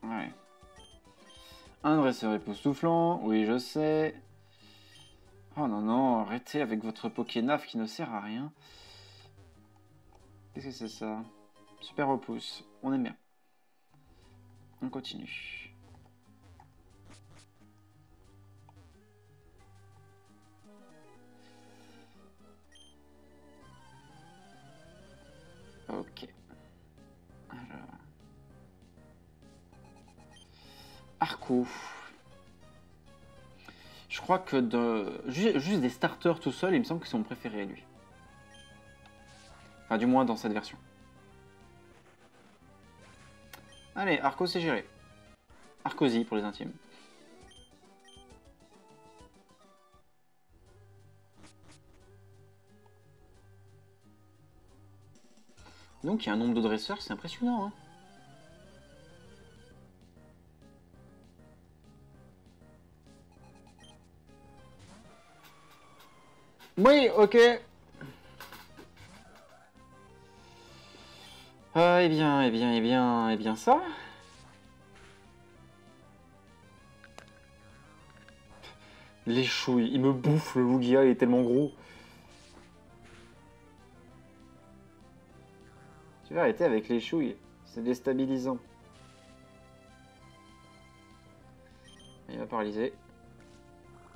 Ouais. Un dresseur époustouflant, oui je sais. Oh non, non, arrêtez avec votre Pokénaf qui ne sert à rien. Qu'est-ce que c'est ça? Super repousse, on aime bien. On continue. Ok. Alors. Arco. crois que juste des starters tout seul, il me semble que c'est mon préféré, lui. Enfin, du moins dans cette version. Allez, Arco, c'est géré. Arcosi pour les intimes. Donc, il y a un nombre de dresseurs, c'est impressionnant, hein. Oui, ok. Eh bien ça. Les chouilles, il me bouffe le Lugia, il est tellement gros. Tu vas arrêter avec les chouilles, c'est déstabilisant. Il va paralyser.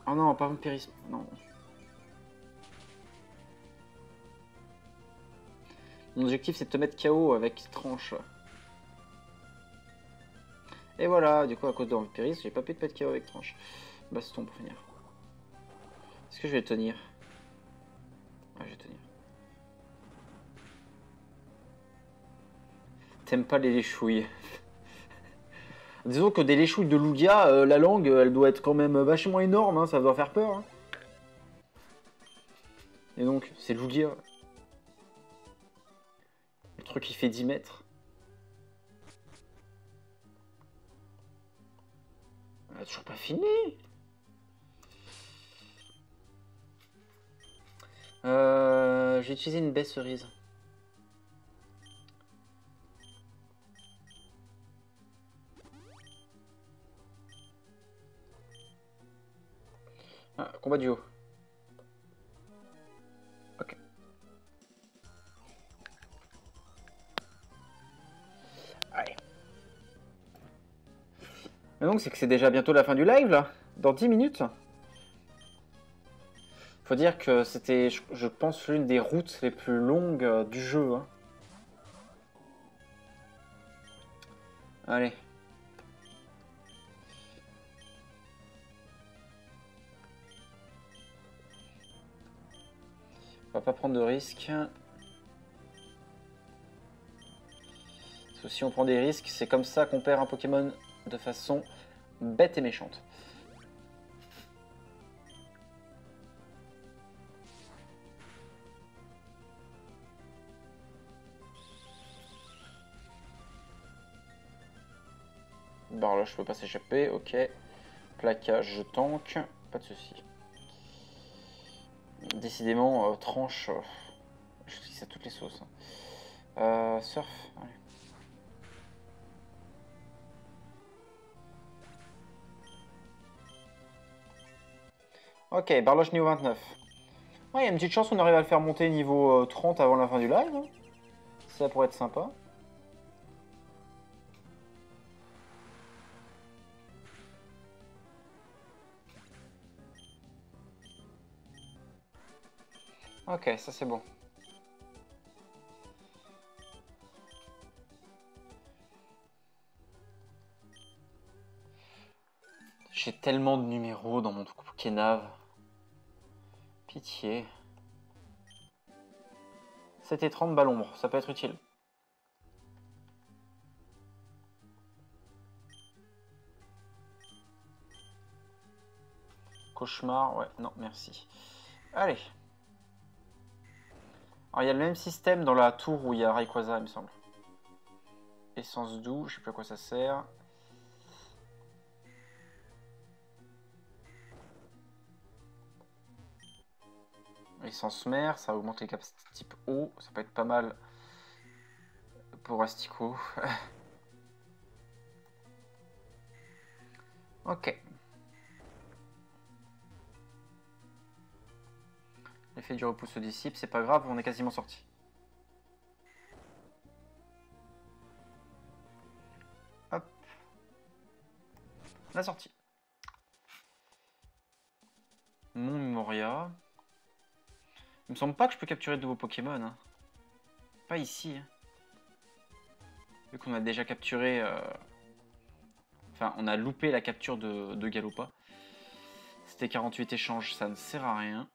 Oh non, pas vampirisme, non. Mon objectif c'est de te mettre KO avec tranche. Et voilà, du coup à cause de vampirisme, j'ai pas pu te mettre KO avec tranche. Baston pour finir. Est-ce que je vais tenir? Ah, je vais tenir. T'aimes pas les léchouilles. Disons que des léchouilles de Lugia, la langue, elle doit être quand même vachement énorme, hein, ça doit faire peur. Hein. Et donc, c'est Lugia. Le truc qui fait 10 mètres. Elle a toujours pas fini. J'ai utilisé une baie cerise. Ah, combat duo. Ok. Allez. Mais donc, c'est que c'est déjà bientôt la fin du live, là. Dans 10 minutes. Faut dire que c'était, je pense, l'une des routes les plus longues du jeu. Hein. Allez. On va pas prendre de risques. Parce que si on prend des risques, c'est comme ça qu'on perd un Pokémon de façon bête et méchante. Barloche je peux pas s'échapper, ok. Plaquage, je tank, pas de soucis. Décidément, tranche, je suis à toutes les sauces. Surf, allez. Ok, Barloche niveau 29. Ouais, il y a une petite chance qu'on arrive à le faire monter niveau 30 avant la fin du live. Hein. Ça pourrait être sympa. Ok, ça c'est bon. J'ai tellement de numéros dans mon Kenav. Pitié. 7 et 30 balles l'ombre, ça peut être utile. Cauchemar, ouais, non, merci. Allez. Alors, il y a le même système dans la tour où il y a Rayquaza, il me semble. Essence doux, je sais pas à quoi ça sert. Essence mer, ça augmente les capacités type eau, ça peut être pas mal pour Astico. Ok. L'effet du repos se dissipe, c'est pas grave, on est quasiment sorti. Hop. La sortie. Mon Memoria. Il me semble pas que je peux capturer de nouveaux Pokémon. Hein. Pas ici. Hein. Vu qu'on a déjà capturé... Enfin, on a loupé la capture de Galopa. rester 48 échanges, ça ne sert à rien.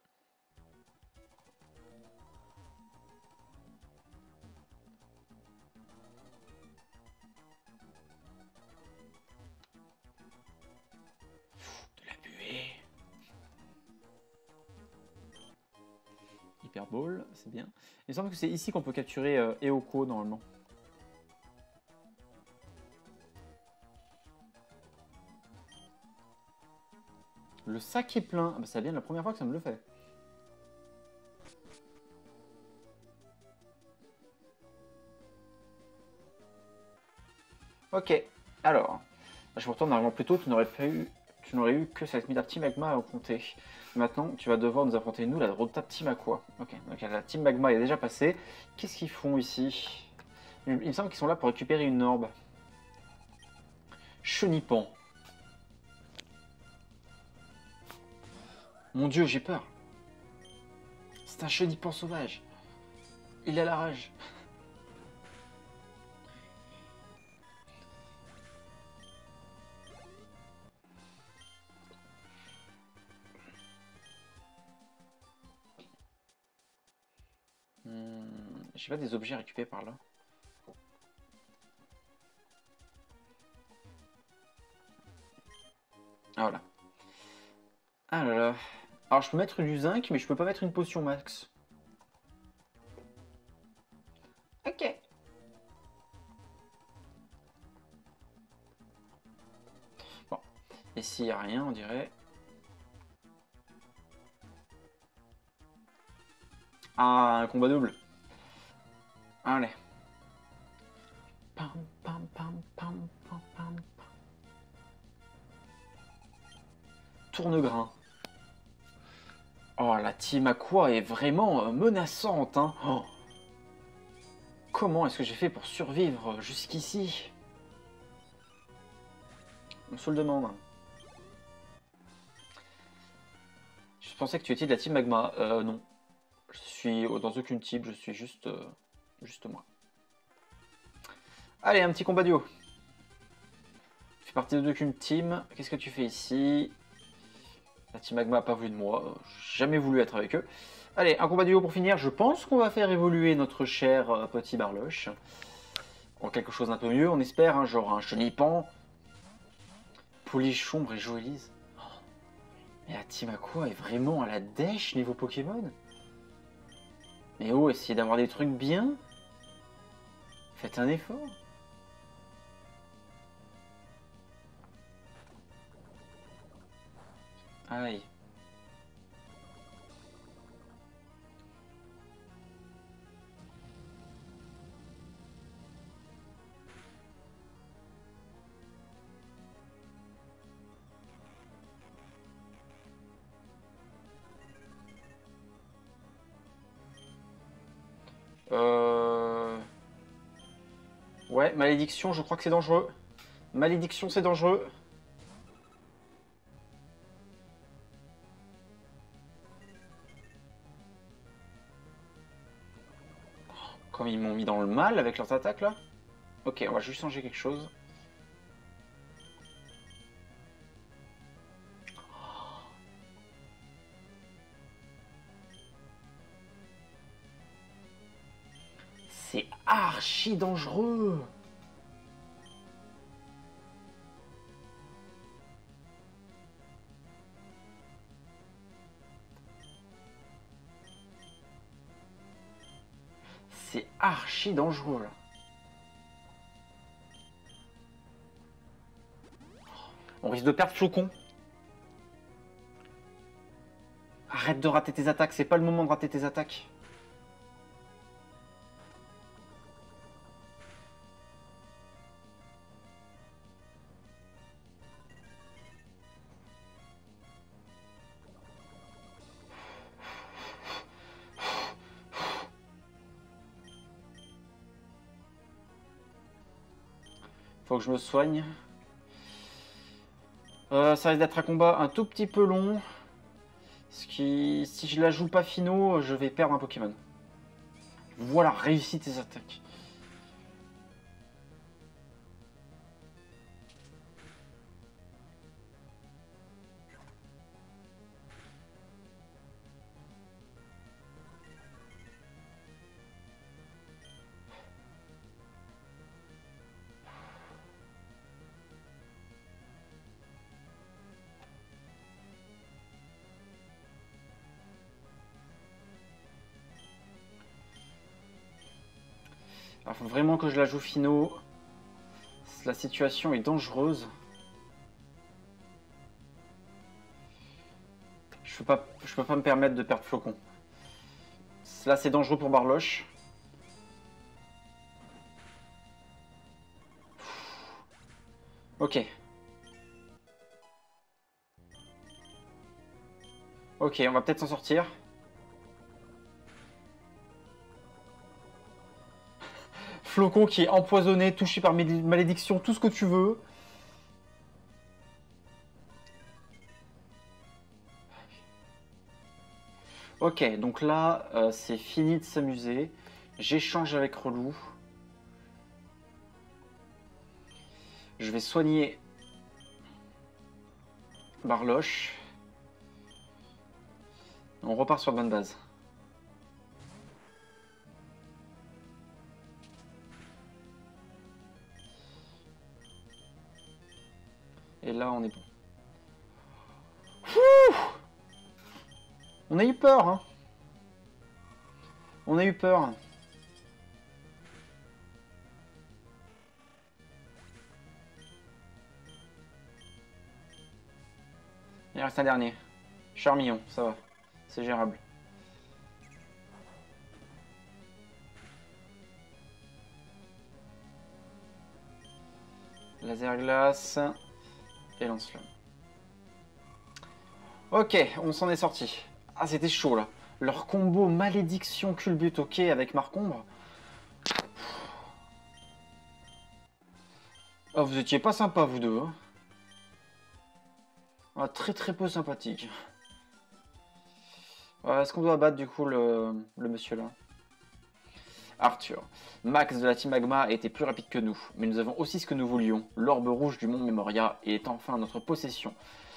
De la buée. Hyper Ball, c'est bien. Il me semble que c'est ici qu'on peut capturer Eoko normalement. Le sac est plein. Ah bah, ça vient la première fois que ça me le fait. Ok, alors. Je me retourne normalement plus tôt, tu n'aurais eu que cette Midap Team Magma à compter. Maintenant, tu vas devoir nous affronter, nous, la Roadtap Team Aqua. Ok, donc la Team Magma est déjà passée. Qu'est-ce qu'ils font ici? Il me semble qu'ils sont là pour récupérer une orbe. Chenipan. Mon dieu, j'ai peur. C'est un chenipan sauvage. Il a la rage. J'ai pas des objets récupérés par là. Ah voilà. Ah là là. Alors je peux mettre du zinc, mais je peux pas mettre une potion max. Ok. Bon. Et s'il n'y a rien, on dirait... Ah, un combat double. Allez. Pam, pam, pam, pam, pam, pam. Tourne-grain. Oh, la team Aqua est vraiment menaçante, hein. Oh. Comment est-ce que j'ai fait pour survivre jusqu'ici? On se le demande. Je pensais que tu étais de la team Magma. Non. Je suis dans aucune team, je suis juste moi. Allez, un petit combat duo. Tu fais partie d'aucune team. Qu'est-ce que tu fais ici? La team Magma n'a pas voulu de moi. J'ai jamais voulu être avec eux. Allez, un combat duo pour finir. Je pense qu'on va faire évoluer notre cher petit Barloche en quelque chose d'un peu mieux, on espère. Hein, genre un Chenipan, Polichombre et Joélise. Oh, mais la team Aqua est vraiment à la dèche niveau Pokémon. Mais oh, essayez d'avoir des trucs bien. Faites un effort. Aïe. Ouais, malédiction, je crois que c'est dangereux. Malédiction, c'est dangereux. Comme ils m'ont mis dans le mal avec leurs attaques là. Ok, on va juste changer quelque chose. C'est archi dangereux. C'est archi dangereux là. On risque de perdre Flocon. Arrête de rater tes attaques, c'est pas le moment de rater tes attaques. Faut que je me soigne. Ça risque d'être un combat un tout petit peu long. Si je la joue pas finaux, je vais perdre un Pokémon. Voilà, réussis tes attaques. Il faut vraiment que je la joue finaux. La situation est dangereuse. Je peux pas me permettre de perdre Flocon. Là, c'est dangereux pour Barloche. Ok. Ok, on va peut-être s'en sortir. Flocon qui est empoisonné, touché par malédiction, tout ce que tu veux. Ok, donc là, c'est fini de s'amuser. J'échange avec Relou. Je vais soigner Barloche. On repart sur la bonne base. Et là, on est bon. Ouh, on a eu peur, hein. On a eu peur. Il reste un dernier. Charmillon, ça va. C'est gérable. Laser glace. Et lance-flamme. Ok, on s'en est sorti. Ah, c'était chaud là. Leur combo malédiction culbute ok avec Marcombre. Oh, vous étiez pas sympa vous deux. Hein. Ah, très très peu sympathique. Est-ce qu'on doit battre du coup le monsieur là? Arthur. Max de la Team Magma était plus rapide que nous, mais nous avons aussi ce que nous voulions. L'orbe rouge du mont Memoria est enfin en notre possession.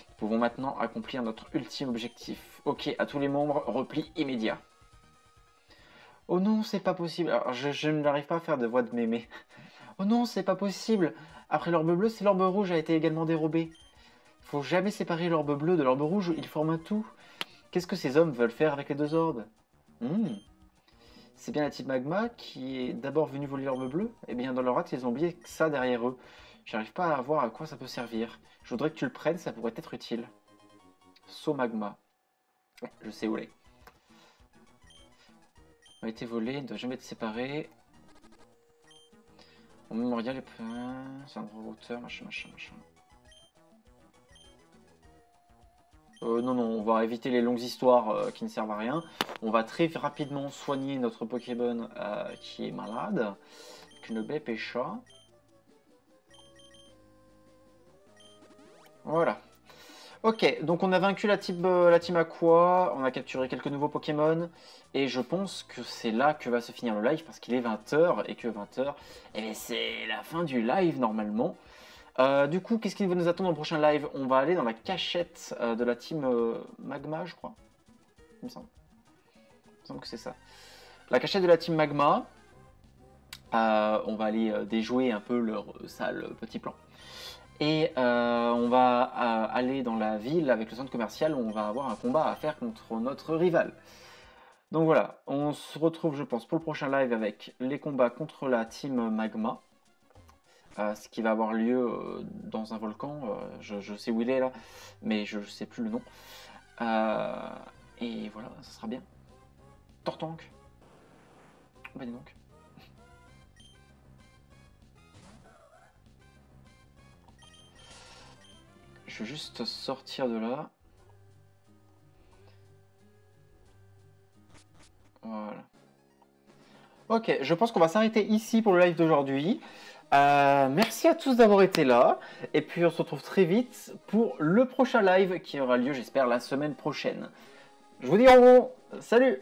Nous pouvons maintenant accomplir notre ultime objectif. Ok, à tous les membres, repli immédiat. Oh non, c'est pas possible. Alors, je n'arrive pas à faire de voix de mémé. Oh non, c'est pas possible. Après l'orbe bleu, c'est l'orbe rouge a été également dérobé. Faut jamais séparer l'orbe bleu de l'orbe rouge, ils forment un tout. Qu'est-ce que ces hommes veulent faire avec les deux orbes? C'est bien la Team Magma qui est d'abord venue voler l'orbe bleu? Eh bien, dans leur acte, ils ont oublié que ça derrière eux. J'arrive pas à voir à quoi ça peut servir. Je voudrais que tu le prennes, ça pourrait être utile. Saut Magma. Ouais, je sais où elle est. A été volé, il ne doit jamais être séparé. Mon mémorial est plein. C'est un endroit hauteur, machin. Non, on va éviter les longues histoires qui ne servent à rien. On va très rapidement soigner notre Pokémon qui est malade. Knobé, Pécha. Voilà. Ok, donc on a vaincu la team Aqua, on a capturé quelques nouveaux Pokémon, et je pense que c'est là que va se finir le live, parce qu'il est 20 h, et que 20 h, eh bien c'est la fin du live normalement. Du coup, qu'est-ce qui va nous attendre dans le prochain live? On va aller dans la cachette de la team Magma, je crois. Il me semble. Il me semble que c'est ça. La cachette de la team Magma. On va aller déjouer un peu leur sale petit plan. Et on va aller dans la ville avec le centre commercial où on va avoir un combat à faire contre notre rival. Donc voilà, on se retrouve je pense pour le prochain live avec les combats contre la team Magma. Ce qui va avoir lieu dans un volcan, je sais où il est là, mais je ne sais plus le nom. Et voilà, ça sera bien. Tortank. Bah dis donc. Je vais juste sortir de là. Voilà. Ok, je pense qu'on va s'arrêter ici pour le live d'aujourd'hui. Merci à tous d'avoir été là. Et puis on se retrouve très vite pour le prochain live qui aura lieu, j'espère, la semaine prochaine. Je vous dis en gros, salut!